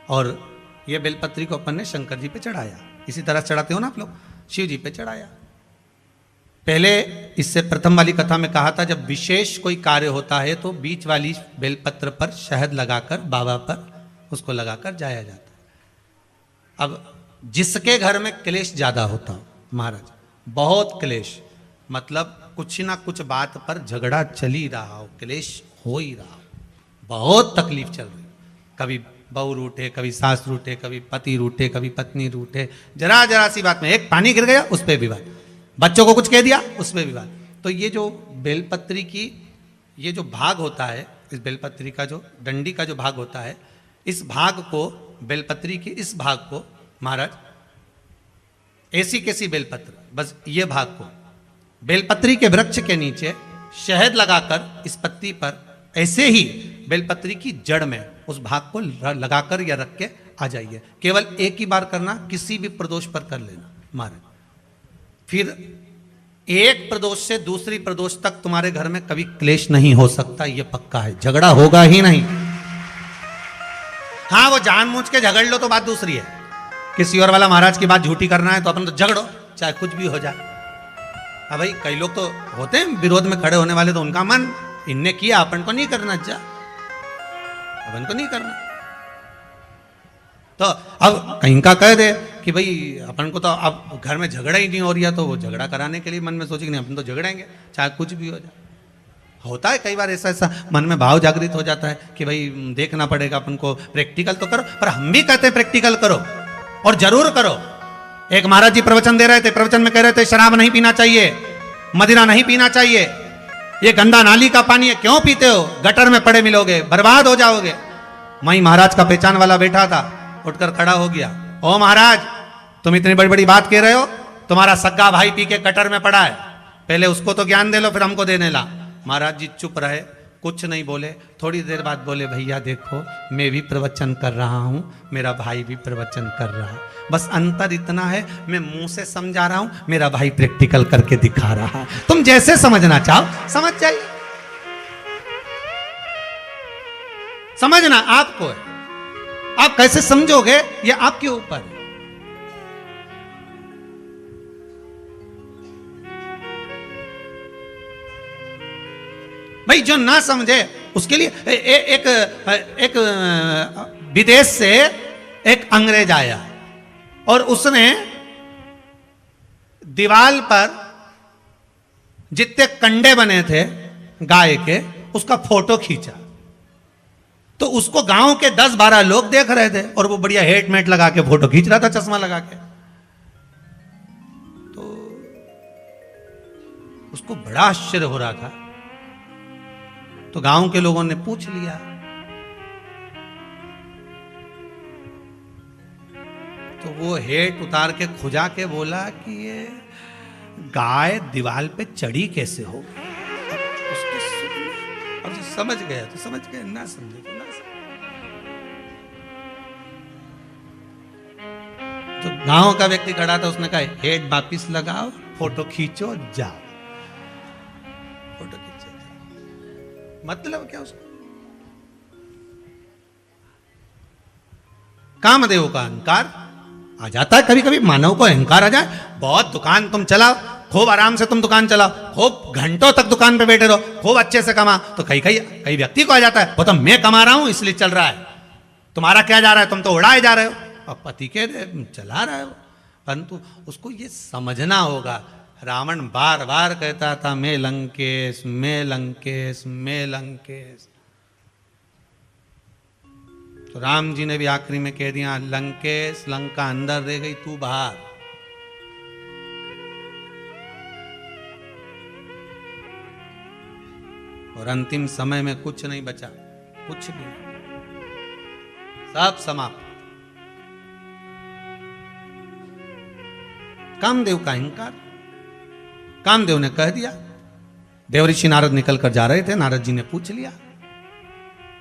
और ये बेलपत्री को अपन ने शंकर जी पे चढ़ाया। इसी तरह चढ़ाते हो ना आप लोग। शिव जी पे चढ़ाया। पहले इससे प्रथम वाली कथा में कहा था, जब विशेष कोई कार्य होता है तो बीच वाली बेलपत्र पर शहद लगाकर बाबा पर उसको लगाकर जाया जाता है। अब जिसके घर में क्लेश ज्यादा होता हो, महाराज बहुत क्लेश, मतलब कुछ ना कुछ बात पर झगड़ा चल ही रहा हो, क्लेश हो ही रहा हो, बहुत तकलीफ चल रही, कभी बहू रूठे, कभी सास रूठे, कभी पति रूठे, कभी पत्नी रूठे, जरा जरा सी बात में, एक पानी गिर गया उस पर विवाद, बच्चों को कुछ कह दिया उस पर विवाद। तो ये जो बेलपत्री की ये जो भाग होता है, इस बेलपत्री का जो डंडी का जो भाग होता है, इस भाग को, बेलपत्री के इस भाग को महाराज, ऐसी कैसी बेलपत्र, बस ये भाग को बेलपत्री के वृक्ष के नीचे शहद लगाकर इस पत्ती पर ऐसे ही बेलपत्री की जड़ में उस भाग को लगाकर या रख के आ जाइए। केवल एक ही बार करना, किसी भी प्रदोष पर कर लेना महाराज। फिर एक प्रदोष से दूसरी प्रदोष तक तुम्हारे घर में कभी क्लेश नहीं हो सकता, ये पक्का है, झगड़ा होगा ही नहीं। हाँ, वो जानबूझ के झगड़ लो तो बात दूसरी है, किसी और वाला महाराज की बात झूठी करना है तो अपन तो झगड़ो, चाहे कुछ भी हो जाए। अब भाई कई लोग तो होते हैं विरोध में खड़े होने वाले, तो उनका मन, इनने किया अपन को नहीं करना, जा अपन को नहीं करना। तो अब कहीं का कह दे कि भाई अपन को तो अब घर में झगड़ा ही नहीं हो रहा, तो वो झगड़ा कराने के लिए मन में सोचे कि नहीं अपन तो झगड़ेंगे चाहे कुछ भी हो जाए। होता है कई बार ऐसा मन में भाव जागृत हो जाता है कि भाई देखना पड़ेगा अपन को, प्रैक्टिकल तो करो। पर हम भी कहते हैं प्रैक्टिकल करो और जरूर करो। एक महाराज जी प्रवचन दे रहे थे, प्रवचन में कह रहे थे शराब नहीं पीना चाहिए, मदिरा नहीं पीना चाहिए, ये गंदा नाली का पानी है, क्यों पीते हो, गटर में पड़े मिलोगे, बर्बाद हो जाओगे। वहीं महाराज का पहचान वाला बैठा था, उठकर खड़ा हो गया, ओ महाराज तुम इतनी बड़ी बड़ी बात कह रहे हो, तुम्हारा सग्गा भाई पी के गटर में पड़ा है, पहले उसको तो ज्ञान दे लो फिर हमको देने ला। महाराज जी चुप रहे, कुछ नहीं बोले। थोड़ी देर बाद बोले, भैया देखो मैं भी प्रवचन कर रहा हूँ, मेरा भाई भी प्रवचन कर रहा है, बस अंतर इतना है मैं मुंह से समझा रहा हूँ, मेरा भाई प्रैक्टिकल करके दिखा रहा है। तुम जैसे समझना चाहो समझ जाइए, समझना आपको है, आप कैसे समझोगे ये आपके ऊपर है। भाई जो ना समझे उसके लिए एक विदेश से एक अंग्रेज आया और उसने दीवार पर जितने कंडे बने थे गाय के उसका फोटो खींचा। तो उसको गांव के 10-12 लोग देख रहे थे और वो बढ़िया हेटमेट लगा के फोटो खींच रहा था, चश्मा लगा के। तो उसको बड़ा आश्चर्य हो रहा था। तो गांव के लोगों ने पूछ लिया, तो वो हेट उतार के खुजा के बोला कि ये गाय दीवार पे चढ़ी कैसे हो गई। अब जो समझ गया तो समझ गया, ना समझे तो ना समझे। तो गांव का व्यक्ति खड़ा था, उसने कहा हेट वापिस लगाओ, फोटो खींचो, जाओ। फोटो खींचो, जाओ। मतलब क्या उसको? कामदेव का अहंकार आ जाता है कभी कभी, मानव को अहंकार आ जाए। बहुत दुकान तुम चलाओ, खूब आराम से तुम दुकान चलाओ, खूब घंटों तक दुकान पे बैठे रहो, खूब अच्छे से कमा, तो कई व्यक्ति को आ जाता है वो तो मैं कमा रहा हूं इसलिए चल रहा है, तुम्हारा क्या जा रहा है, तुम तो उड़ाए जा रहे हो, और पति के चला रहे हो। परंतु उसको ये समझना होगा। रावण बार बार कहता था मैं लंकेश, मैं लंकेश, मैं लंकेश। तो राम जी ने भी आखिरी में कह दिया, लंकेश लंका अंदर रह गई, तू बाहर। और अंतिम समय में कुछ नहीं बचा, कुछ भी नहीं, सब समाप्त। कामदेव का अहंकार, कामदेव ने कह दिया। देवऋषि नारद निकल कर जा रहे थे, नारद जी ने पूछ लिया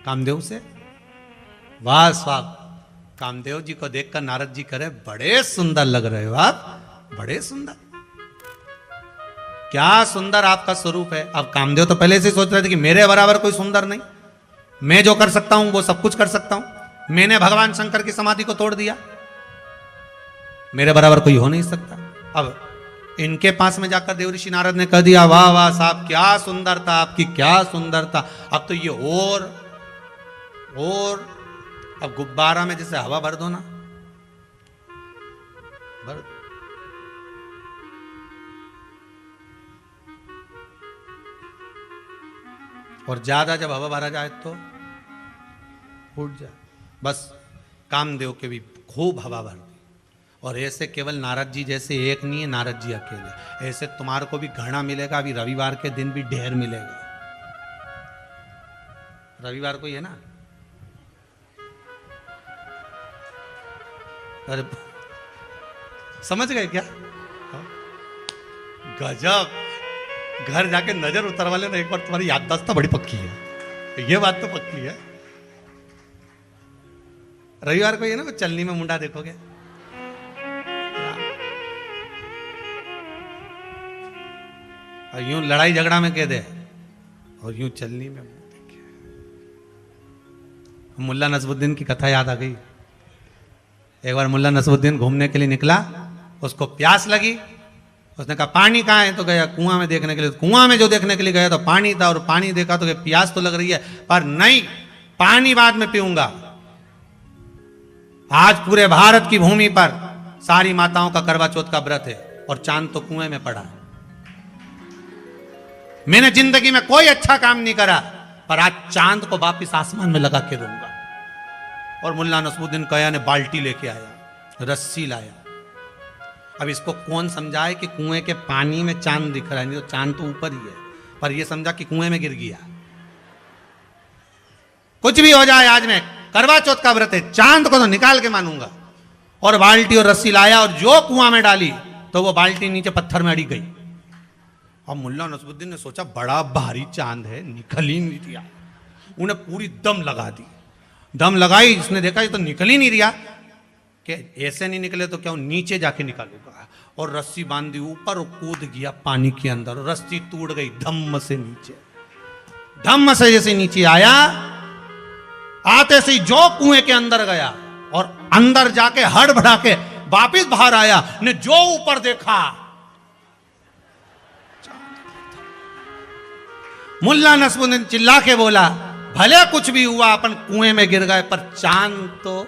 कामदेव से, वाह स्वाब। कामदेव जी को देखकर नारद जी करे, बड़े सुंदर लग रहे हो आप, बड़े सुंदर, क्या सुंदर आपका स्वरूप है। अब कामदेव तो पहले से सोच रहे थे कि मेरे बराबर कोई सुंदर नहीं, मैं जो कर सकता हूं वो सब कुछ कर सकता हूं, मैंने भगवान शंकर की समाधि को तोड़ दिया, मेरे बराबर कोई हो नहीं सकता। अब इनके पास में जाकर देवऋषि नारद ने कह दिया, वाह वाह साहब क्या सुंदरता, आपकी क्या सुंदरता। अब तो ये और अब गुब्बारा में जैसे हवा भर दो ना, भर। और ज्यादा जब हवा भरा जाए तो फूट जाए। बस कामदेव के भी खूब हवा भर दी। और ऐसे केवल नारद जी जैसे एक नहीं है, नारद जी अकेले, ऐसे तुम्हारे को भी घना मिलेगा। अभी रविवार के दिन भी ढेर मिलेगा। रविवार को ही है ना? अरे समझ गए क्या? गजब। घर जाके नजर उतरवा लेना एक बार, तुम्हारी याददाश्त तो बड़ी पक्की है, ये बात तो पक्की है। रविवार को ये ना चलनी में मुंडा देखोगे, और यूं लड़ाई झगड़ा में कह दे, और यूं चलनी में देखे। मुल्ला नसरुद्दीन की कथा याद आ गई। एक बार मुल्ला नसरुद्दीन घूमने के लिए निकला, उसको प्यास लगी, उसने कहा पानी कहाँ है, तो गया कुआं में देखने के लिए। कुआं में जो देखने के लिए गया तो पानी था, और पानी देखा तो प्यास तो लग रही है, पर नहीं, पानी बाद में पीऊंगा। आज पूरे भारत की भूमि पर सारी माताओं का करवा चौथ का व्रत है, और चांद तो कुएं में पड़ा है। मैंने जिंदगी में कोई अच्छा काम नहीं करा, पर आज चांद को वापिस आसमान में लगा के दूंगा। और मुल्ला नसरुद्दीन कया ने बाल्टी लेके आया, रस्सी लाया। अब इसको कौन समझाए कि कुएं के पानी में चांद दिख रहा है, नहीं तो चांद तो ऊपर ही है, पर यह समझा कि कुएं में गिर गया। कुछ भी हो जाए, आज मैं करवा चौथ का व्रत है, चांद को तो निकाल के मानूंगा। और बाल्टी और रस्सी लाया, और जो कुआं में डाली तो वो बाल्टी नीचे पत्थर में अड़ी गई। अब मुल्ला नसरुद्दीन ने सोचा बड़ा भारी चांद है, निकल ही नहीं दिया। उन्हें पूरी दम लगा दी, दम लगाई, इसने देखा ये तो निकल ही नहीं रहा, कि ऐसे नहीं निकले तो क्या नीचे जाके निकालूंगा। और रस्सी बांधी ऊपर, और कूद गया पानी के अंदर, और रस्सी टूट गई धम्म से नीचे। धम्म से जैसे नीचे आया, आते से जो कुएं के अंदर गया, और अंदर जाके हड़बड़ा के वापिस बाहर आया, ने जो ऊपर देखा, मुल्ला नसरुद्दीन चिल्ला के बोला, भले कुछ भी हुआ, अपन कुएं में गिर गए, पर चांद तो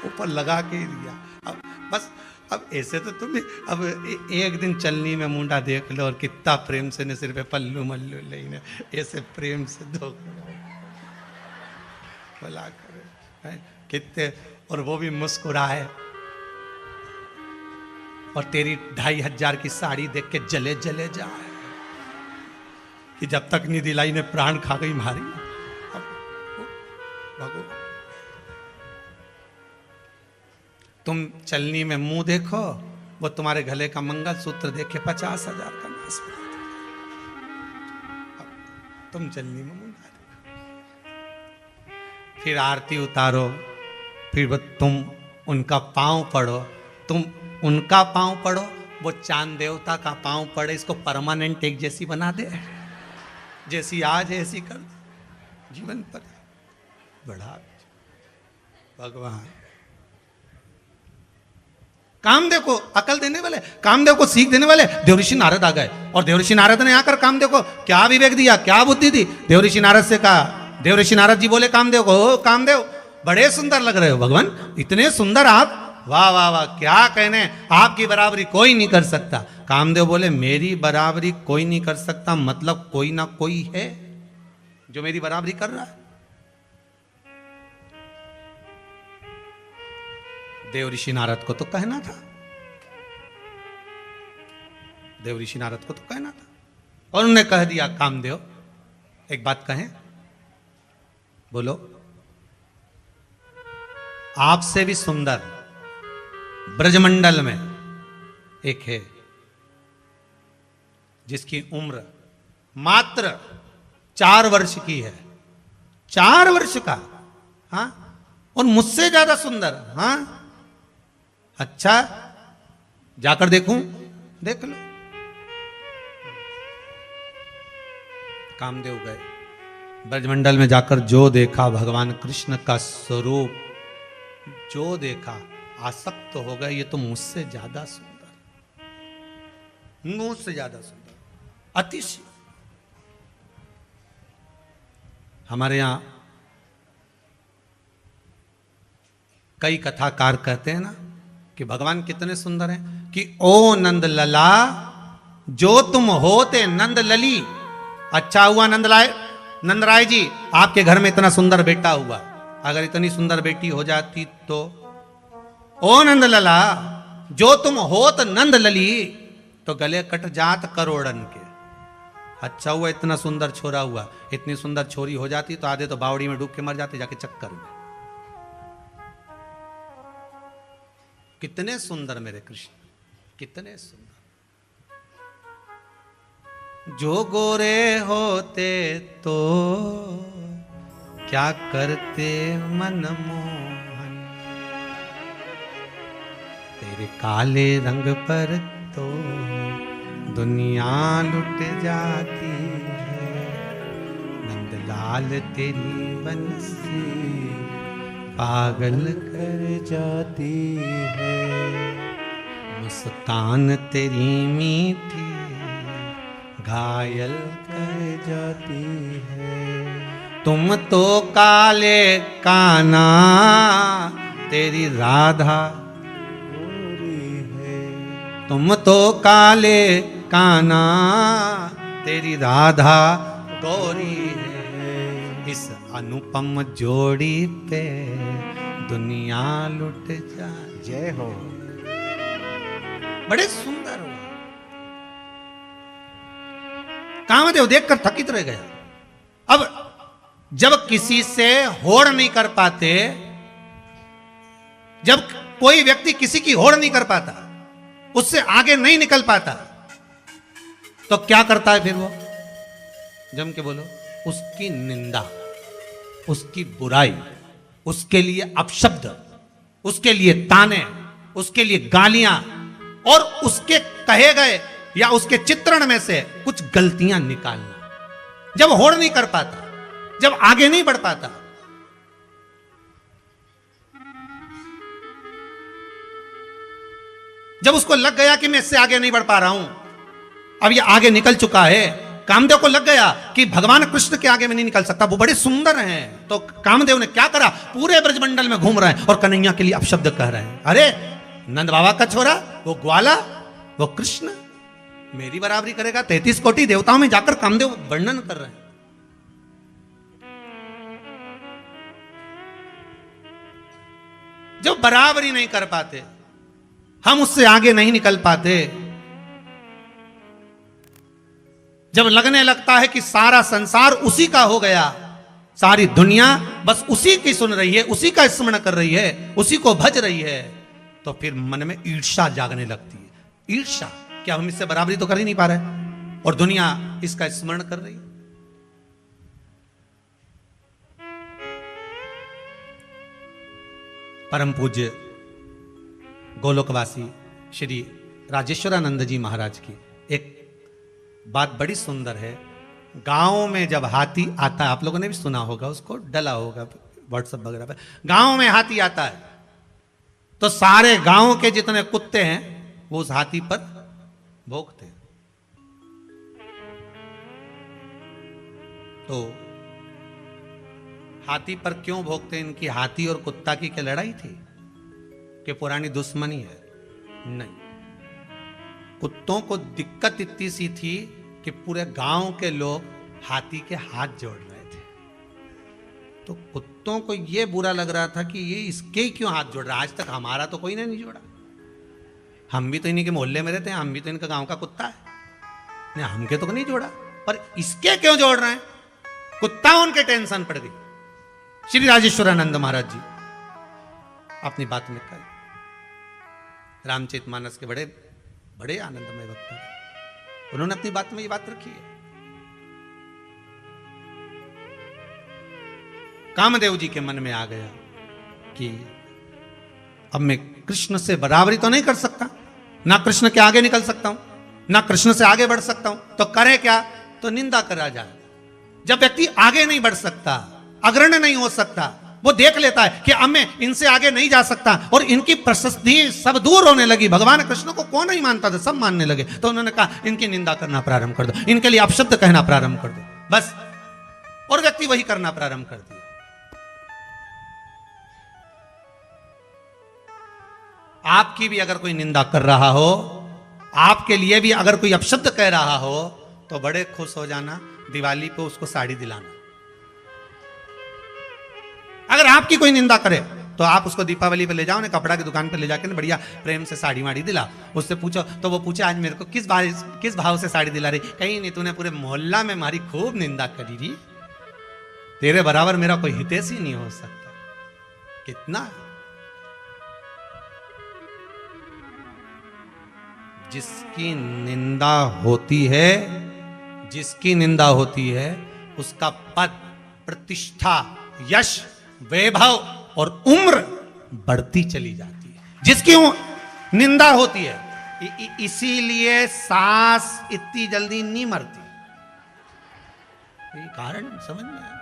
ऊपर लगा के ही दिया। अब बस, अब ऐसे तो तुम अब एक दिन चलनी में मुंडा देख लो, और कितना प्रेम से ने सिर पे पल्लू मल्लू लेने, ऐसे प्रेम से दो भला करे कितने, और वो भी मुस्कुराए, और तेरी 2500 की साड़ी देख के जले जले जाए, कि जब तक नहीं दिलाई ने प्राण खा गई मारी। भगवान, तुम चलनी में मुंह देखो, वो तुम्हारे गले का मंगलसूत्र देखे 50,000 का नाश बना दे। तुम चलनी में मुंह देखो, फिर आरती उतारो, फिर वो तुम उनका पांव पढ़ो, तुम उनका पांव पढ़ो, वो चांद देवता का पांव पढ़े। इसको परमानेंट एक जैसी बना दे, जैसी आज है ऐसी कर जीवन पर बढ़ा। भगवान कामदेव को अकल देने वाले, कामदेव को सीख देने वाले देवऋषि नारद आ गए। और देवऋषि नारद ने आकर कामदेव को क्या विवेक दिया, क्या बुद्धि दी। देवऋषि नारद से कहा, देवऋषि नारद जी बोले कामदेव को, ओ कामदेव बड़े सुंदर लग रहे हो भगवान, इतने सुंदर आप, वाह वाह वाह, क्या कहने, आपकी बराबरी कोई नहीं कर सकता। कामदेव बोले मेरी बराबरी कोई नहीं कर सकता, मतलब कोई ना कोई है जो मेरी बराबरी कर रहा है। देवऋषि नारद को तो कहना था, देवऋषि नारद को तो कहना था, और उन्होंने कह दिया। कामदेव एक बात कहें, बोलो। आपसे भी सुंदर ब्रजमंडल में एक है, जिसकी उम्र मात्र 4 वर्ष की है, 4 वर्ष का, हाँ, और मुझसे ज्यादा सुंदर। हाँ अच्छा, जाकर देखूं, देख लो। कामदेव गए, ब्रजमंडल में जाकर जो देखा भगवान कृष्ण का स्वरूप, जो देखा आसक्त हो गए, ये तो मुझसे ज्यादा सुंदर। मुझसे ज्यादा सुंदर, अतिशय। हमारे यहां कई कथाकार कहते हैं ना कि भगवान कितने सुंदर हैं, कि ओ नंद लला जो तुम होते नंद लली। अच्छा हुआ नंदराय जी, आपके घर में इतना सुंदर बेटा हुआ। अगर इतनी सुंदर बेटी हो जाती तो, ओ नंद लला जो तुम होत नंद लली, तो गले कट जात करोड़न के। अच्छा हुआ इतना सुंदर छोरा हुआ। इतनी सुंदर छोरी हो जाती तो आधे तो बावड़ी में डूब के मर जाते जाके चक्कर में। कितने सुंदर मेरे कृष्ण, कितने सुंदर। जो गोरे होते तो क्या करते मनमोहन, तेरे काले रंग पर तो दुनिया लुट जाती है। नंदलाल तेरी बंसी पागल कर जाती है। मुस्कान तेरी मीठी घायल कर जाती है। तुम तो काले काना तेरी राधा गोरी है। तुम तो काले काना तेरी राधा गौरी है। इस अनुपम जोड़ी पे दुनिया लुट जा। जय हो। बड़े सुंदर हो। कामदेव देखकर थकित रह गया। अब जब किसी से होड़ नहीं कर पाते, जब कोई व्यक्ति किसी की होड़ नहीं कर पाता, उससे आगे नहीं निकल पाता, तो क्या करता है फिर वो? जम के बोलो, उसकी निंदा, उसकी बुराई, उसके लिए अपशब्द, उसके लिए ताने, उसके लिए गालियां, और उसके कहे गए या उसके चित्रण में से कुछ गलतियां निकालना। जब होड़ नहीं कर पाता, जब आगे नहीं बढ़ पाता, जब उसको लग गया कि मैं इससे आगे नहीं बढ़ पा रहा हूं, अब ये आगे निकल चुका है, कामदेव को लग गया कि भगवान कृष्ण के आगे में नहीं निकल सकता, वो बड़े सुंदर हैं, तो कामदेव ने क्या करा, पूरे ब्रजमंडल में घूम रहे हैं और कन्हैया के लिए अपशब्द कह रहे हैं। अरे नंद बाबा का छोरा, वो ग्वाला, वो कृष्ण मेरी बराबरी करेगा? 33 कोटि देवताओं में जाकर कामदेव वर्णन कर रहे हैं। जो बराबरी नहीं कर पाते, हम उससे आगे नहीं निकल पाते, जब लगने लगता है कि सारा संसार उसी का हो गया, सारी दुनिया बस उसी की सुन रही है, उसी का स्मरण कर रही है, उसी को भज रही है, तो फिर मन में ईर्ष्या जागने लगती है। ईर्ष्या, क्या हम इससे बराबरी तो कर ही नहीं पा रहे और दुनिया इसका स्मरण कर रही है। परम पूज्य गोलोकवासी श्री राजेश्वरानंद जी महाराज की एक बात बड़ी सुंदर है। गांव में जब हाथी आता है, आप लोगों ने भी सुना होगा, उसको डला होगा व्हाट्सएप वगैरह पे, गांव में हाथी आता है तो सारे गांव के जितने कुत्ते हैं वो उस हाथी पर भौंकते हैं। तो हाथी पर क्यों भौंकते? इनकी हाथी और कुत्ता की क्या लड़ाई थी कि पुरानी दुश्मनी है? नहीं, कुत्तों को दिक्कत इतनी सी थी कि पूरे गांव के लोग हाथी के हाथ जोड़ रहे थे, तो कुत्तों को यह बुरा लग रहा था कि ये इसके ही क्यों हाथ जोड़ रहा है, आज तक हमारा तो कोई ने नहीं जोड़ा, हम भी तो इन्हीं के मोहल्ले में रहते हैं, हम भी तो इनका गांव का कुत्ता है, नहीं हमके तो नहीं जोड़ा, पर इसके क्यों जोड़ रहे हैं? कुत्ता उनके टेंशन पड़ गई। श्री राजेश्वरानंद महाराज जी अपनी बात में कल रामचरितमानस के बड़े बड़े आनंदमय वक्ता है, उन्होंने अपनी बात में ये बात रखी है। कामदेव जी के मन में आ गया कि अब मैं कृष्ण से बराबरी तो नहीं कर सकता, ना कृष्ण के आगे निकल सकता हूं, ना कृष्ण से आगे बढ़ सकता हूं, तो करे क्या? तो निंदा करा जाए। जब व्यक्ति आगे नहीं बढ़ सकता, अग्रणी नहीं हो सकता, वो देख लेता है कि अब मैं इनसे आगे नहीं जा सकता, और इनकी प्रशस्ति सब दूर होने लगी। भगवान कृष्ण को कौन नहीं मानता था, सब मानने लगे। तो उन्होंने कहा इनकी निंदा करना प्रारंभ कर दो, इनके लिए अपशब्द कहना प्रारंभ कर दो, बस। और व्यक्ति वही करना प्रारंभ कर दिया। आपकी भी अगर कोई निंदा कर रहा हो, आपके लिए भी अगर कोई अपशब्द कह रहा हो, तो बड़े खुश हो जाना, दिवाली पे उसको साड़ी दिलाना। अगर आपकी कोई निंदा करे तो आप उसको दीपावली पे ले जाओ, कपड़ा की दुकान पे ले जाके बढ़िया प्रेम से साड़ी वाड़ी दिला। उससे पूछो तो वो पूछे आज मेरे को किस भाव से साड़ी दिला रही? कहीं नहीं, तूने पूरे मोहल्ला में हमारी खूब निंदा करी रही, तेरे बराबर मेरा कोई हितैषी नहीं हो सकता। कितना जिसकी निंदा होती है, जिसकी निंदा होती है, उसका पद, प्रतिष्ठा, यश, वैभव और उम्र बढ़ती चली जाती है, जिसकी निंदा होती है। इसीलिए सास इतनी जल्दी नहीं मरती, ये कारण समझ में आया।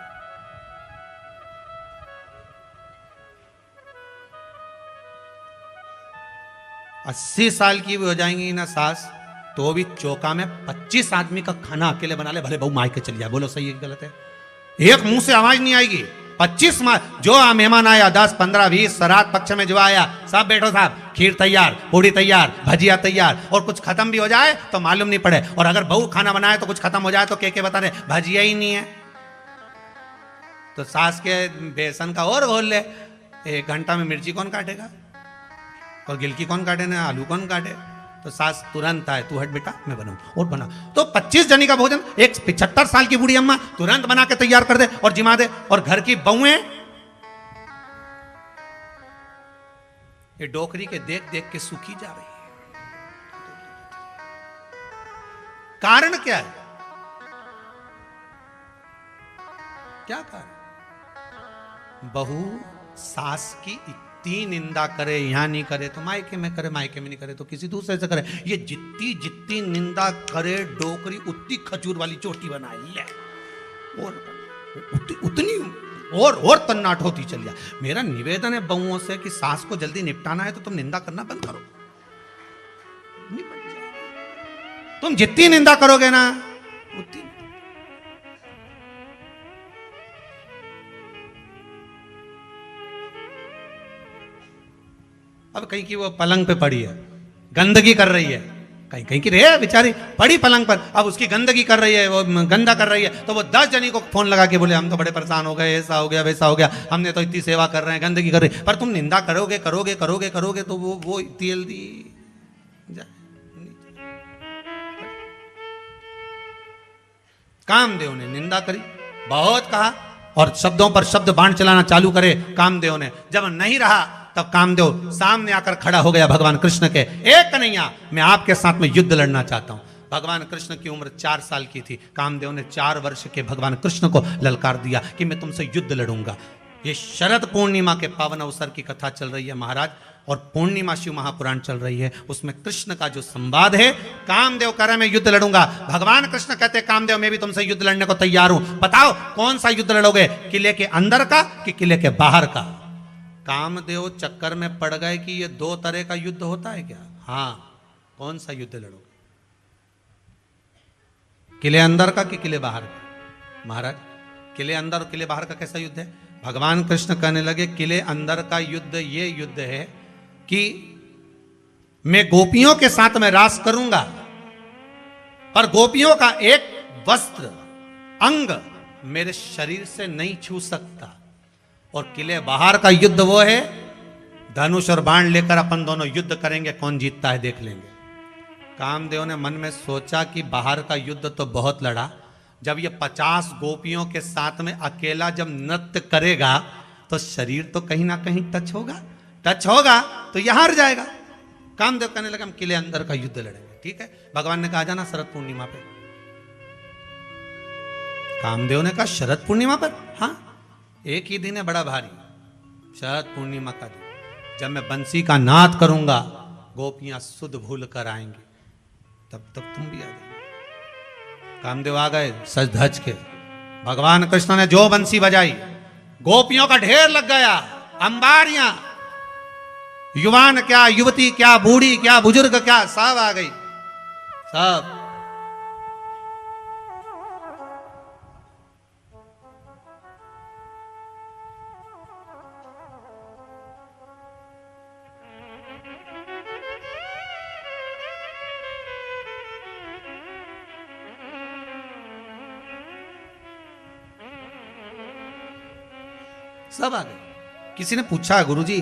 80 साल की भी हो जाएंगी ना सास, तो भी चौका में 25 आदमी का खाना अकेले बना ले, भले बहू मायके चली जाए। बोलो सही है गलत है? एक मुंह से आवाज नहीं आएगी। 25 जो मेहमान आया, 10, 15, 20 श्राद्ध पक्ष में जो आया, सब बैठो साहब, खीर तैयार, पूड़ी तैयार, भजिया तैयार, और कुछ खत्म भी हो जाए तो मालूम नहीं पड़े। और अगर बहू खाना बनाए तो कुछ खत्म हो जाए तो के बता रहे भजिया ही नहीं है, तो सास के बेसन का और घोल ले। 1 घंटा में मिर्ची कौन काटेगा, और गिलकी कौन काटे ना, आलू कौन काटे? तो सास तुरंत आए, तू हट बेटा मैं बनाऊं, और बना। तो 25 जनी का भोजन एक 75 साल की बूढ़ी अम्मा तुरंत बना के तैयार कर दे और जिमा दे। और घर की बहुएं ये डोकरी के देख देख के सूखी जा रही है। कारण क्या है? क्या कारण? बहू सास की इतनी निंदा करे, यहां नहीं करे तो मायके में करे, मायके में नहीं करे तो किसी दूसरे से करे। ये जितनी जितनी निंदा करे डोकरी उतनी खजूर वाली चोटी बनाए ले, और उतनी और तन्नाट होती चली जाए। मेरा निवेदन है बहुओं से कि सास को जल्दी निपटाना है तो तुम निंदा करना बंद करो, निपट जाए। तुम जितनी निंदा करोगे ना उतनी। अब कहीं की वो पलंग पे पड़ी है, गंदगी कर रही है, कहीं कहीं की रे बेचारी पड़ी पलंग पर, अब उसकी गंदगी कर रही है, वो गंदा कर रही है, तो वो 10 जनी को फोन लगा के बोले हम तो बड़े परेशान हो गए, ऐसा हो गया वैसा हो गया, हमने तो इतनी सेवा कर रहे हैं, गंदगी कर रही। पर तुम निंदा करोगे करोगे करोगे करोगे तो वो इतनी जल्दी कामदेव ने निंदा करी, बहुत कहा, और शब्दों पर शब्द बाण चलाना चालू करे कामदेव ने। जब नहीं रहा तब कामदेव सामने आकर खड़ा हो गया भगवान कृष्ण के। एक कन्हैया, मैं आपके साथ में युद्ध लड़ना चाहता हूं। भगवान कृष्ण की उम्र 4 साल की थी। कामदेव ने 4 वर्ष के भगवान कृष्ण को ललकार दिया कि मैं तुमसे युद्ध लड़ूंगा। ये शरद पूर्णिमा के पावन अवसर की कथा चल रही है महाराज, और पूर्णिमा शिव महापुराण चल रही है, उसमें कृष्ण का जो संवाद है, कामदेव कह रहे मैं युद्ध लड़ूंगा, भगवान कृष्ण कहते कामदेव मैं भी तुमसे युद्ध लड़ने को तैयार हूं, बताओ कौन सा युद्ध लड़ोगे, किले के अंदर का कि किले के बाहर का? कामदेव चक्कर में पड़ गए कि ये 2 तरह का युद्ध होता है क्या? हाँ, कौन सा युद्ध लड़ोगे, किले अंदर का कि किले बाहर का? महाराज किले अंदर और किले बाहर का कैसा युद्ध है? भगवान कृष्ण कहने लगे किले अंदर का युद्ध ये युद्ध है कि मैं गोपियों के साथ में रास करूंगा, पर गोपियों का एक वस्त्र अंग मेरे शरीर से नहीं छू सकता। और किले बाहर का युद्ध वो है, धनुष और बाण लेकर अपन दोनों युद्ध करेंगे, कौन जीतता है देख लेंगे। कामदेव ने मन में सोचा कि बाहर का युद्ध तो बहुत लड़ा, जब ये 50 गोपियों के साथ में अकेला जब नृत्य करेगा तो शरीर तो कहीं ना कहीं टच होगा तो यह हार जाएगा। कामदेव कहने लगा हम किले अंदर का युद्ध लड़ेंगे। ठीक है, भगवान ने कहा जाना शरद पूर्णिमा पे। कामदेव ने कहा शरद पूर्णिमा पर? हाँ, एक ही दिन है बड़ा भारी, शरद पूर्णिमा का दिन, जब मैं बंसी का नाद करूंगा गोपियां सुध भूल कर आएंगी, तब तुम भी आ जाओ। कामदेव आ गए सज धज के। भगवान कृष्ण ने जो बंसी बजाई, गोपियों का ढेर लग गया, अंबारियां, युवान क्या, युवती क्या, बूढ़ी क्या, बुजुर्ग क्या, सब आ गई, सब। सब आ गए। किसी ने पूछा, गुरुजी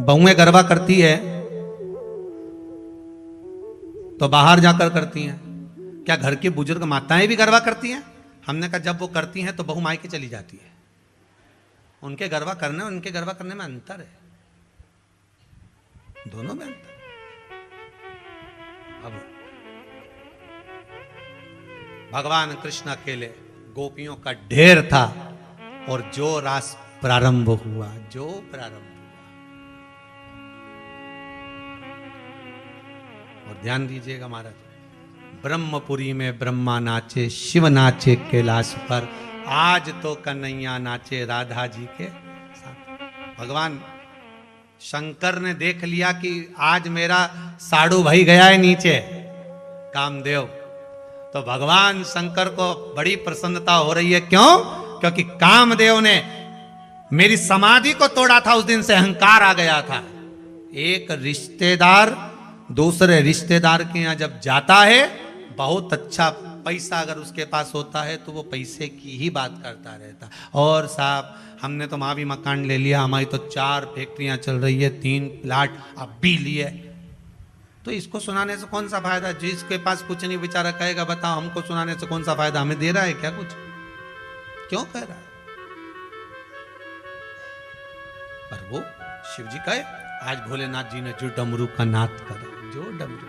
बहुएं गरबा करती है तो बाहर जाकर करती हैं, क्या घर की बुजुर्ग माताएं भी गरबा करती हैं? हमने कहा जब वो करती हैं तो बहू मायके चली जाती है। उनके गरबा करने और उनके गरबा करने में अंतर है, दोनों में अंतर। अब भगवान कृष्ण अकेले, गोपियों का ढेर था, और जो रास प्रारंभ हुआ, जो प्रारंभ हुआ। और ध्यान दीजिएगा महाराज, ब्रह्मपुरी में ब्रह्मा नाचे, शिव नाचे कैलाश पर, आज तो कन्हैया नाचे राधा जी के साथ। भगवान शंकर ने देख लिया कि आज मेरा साड़ू भाई गया है नीचे, कामदेव, तो भगवान शंकर को बड़ी प्रसन्नता हो रही है। क्यों? क्योंकि कामदेव ने मेरी समाधि को तोड़ा था, उस दिन से अहंकार आ गया था। एक रिश्तेदार दूसरे रिश्तेदार के यहां जब जाता है, बहुत अच्छा पैसा अगर उसके पास होता है तो वो पैसे की ही बात करता रहता। और साहब हमने तो वहां भी मकान ले लिया, हमारी तो 4 फैक्ट्रियां चल रही है, 3 प्लाट अब भी लिए, तो इसको सुनाने से कौन सा फायदा? जिसके पास कुछ नहीं बेचारा कहेगा बताओ हमको सुनाने से कौन सा फायदा? हमें दे रहा है क्या कुछ? क्यों कह रहा है? पर वो शिव जी कहे, आज भोलेनाथ जी ने जो डमरू का नाद करा, जो डमरू,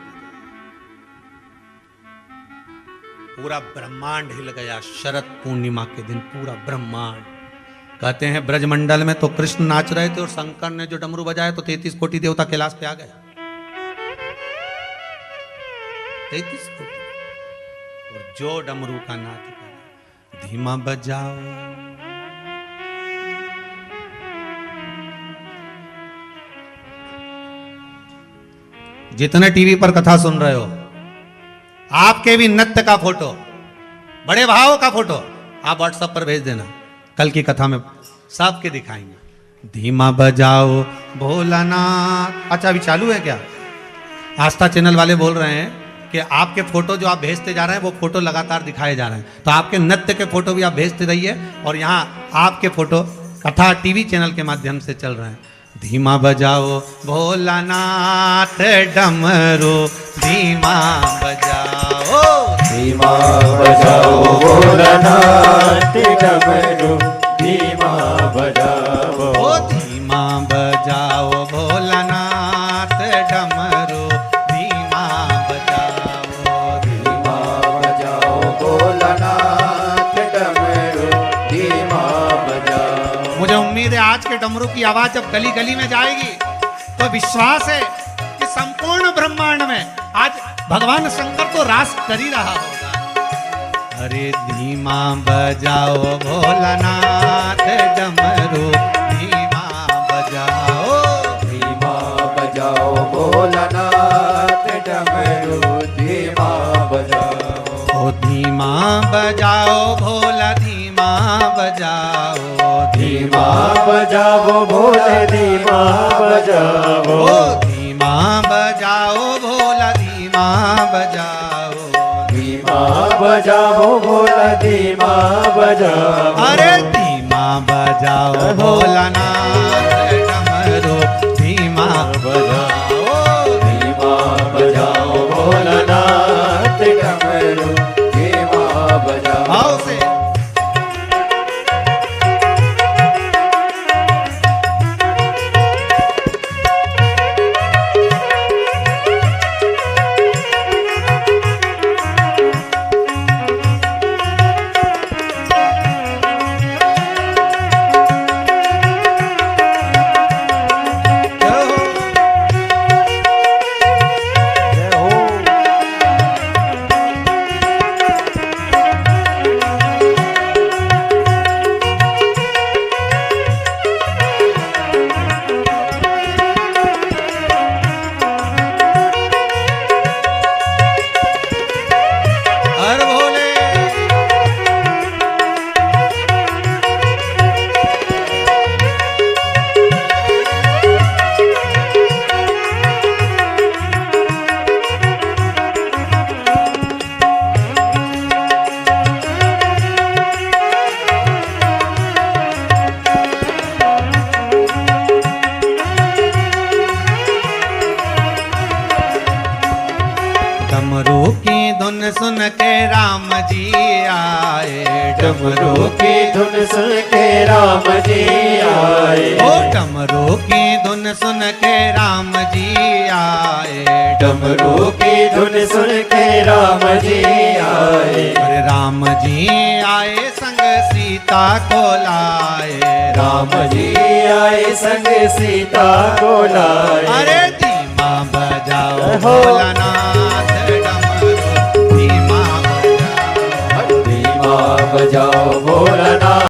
पूरा ब्रह्मांड हिल गया। शरद पूर्णिमा के दिन पूरा ब्रह्मांड, कहते हैं ब्रजमंडल में तो कृष्ण नाच रहे थे और शंकर ने जो डमरू बजाया तो 33 कोटि देवता कैलाश पे आ गया। 33 कोटि, और जो डमरू का नाद करा, धीमा बजाओ, जितने टीवी पर कथा सुन रहे हो, आपके भी नृत्य का फोटो, बड़े भाव का फोटो आप व्हाट्सएप पर भेज देना, कल की कथा में सबके दिखाएंगे। धीमा बजाओ भोलानाथ। अच्छा अभी चालू है क्या? आस्था चैनल वाले बोल रहे हैं कि आपके फोटो जो आप भेजते जा रहे हैं वो फोटो लगातार दिखाए जा रहे हैं, तो आपके नृत्य के फोटो भी आप भेजते रहिए, और यहाँ आपके फोटो कथा टीवी चैनल के माध्यम से चल रहे हैं। धीमा बजाओ भोलानाथ डमरू, धीमा बजाओ, धीमा बजाओ भोलानाथ डमरू, धीमा बजाओ, ओ धीमा बजाओ भोलानाथ डमरू, धीमा बजाओ, धीमा बजाओ भोलानाथ डमरू, धीमा बजाओ। मुझे उम्मीद है आज के डमरू की आवाज जब गली गली में जाएगी तो विश्वास है कि संपूर्ण ब्रह्मांड में आज भगवान शंकर तो रास कर ही रहा होगा। अरे धीमा बजाओ भोलानाथ डमरू, धीमा बजाओ, धीमा बजाओ भोलानाथ डमरू, धीमा बजाओ, ओ धीमा बजाओ भोला, धीमा बजाओ, धीमा बजाओ भोले, धीमा बजाओ, ओ धीमा बजाओ भोला, धीमा बजाओ, धीमा बजाओ भोला, धीमा बजाओ, अरे धीमा बजाओ भोलानाथ डमरू, धीमा बजाओ, धीमा बजाओ भोलानाथ डमरू, धीमा बजाओ। भाव से सुन के राम जी आए, डमरू की धुन सुन के राम जी आए, ओ डमरू की धुन सुन के राम जी आए, डमरू की धुन सुन के राम जी आए, अरे राम जी आए संग सीता को लाए, राम जी आए संग सीता को लाए, अरे धीमा बजाओ हो। भोलानाथ,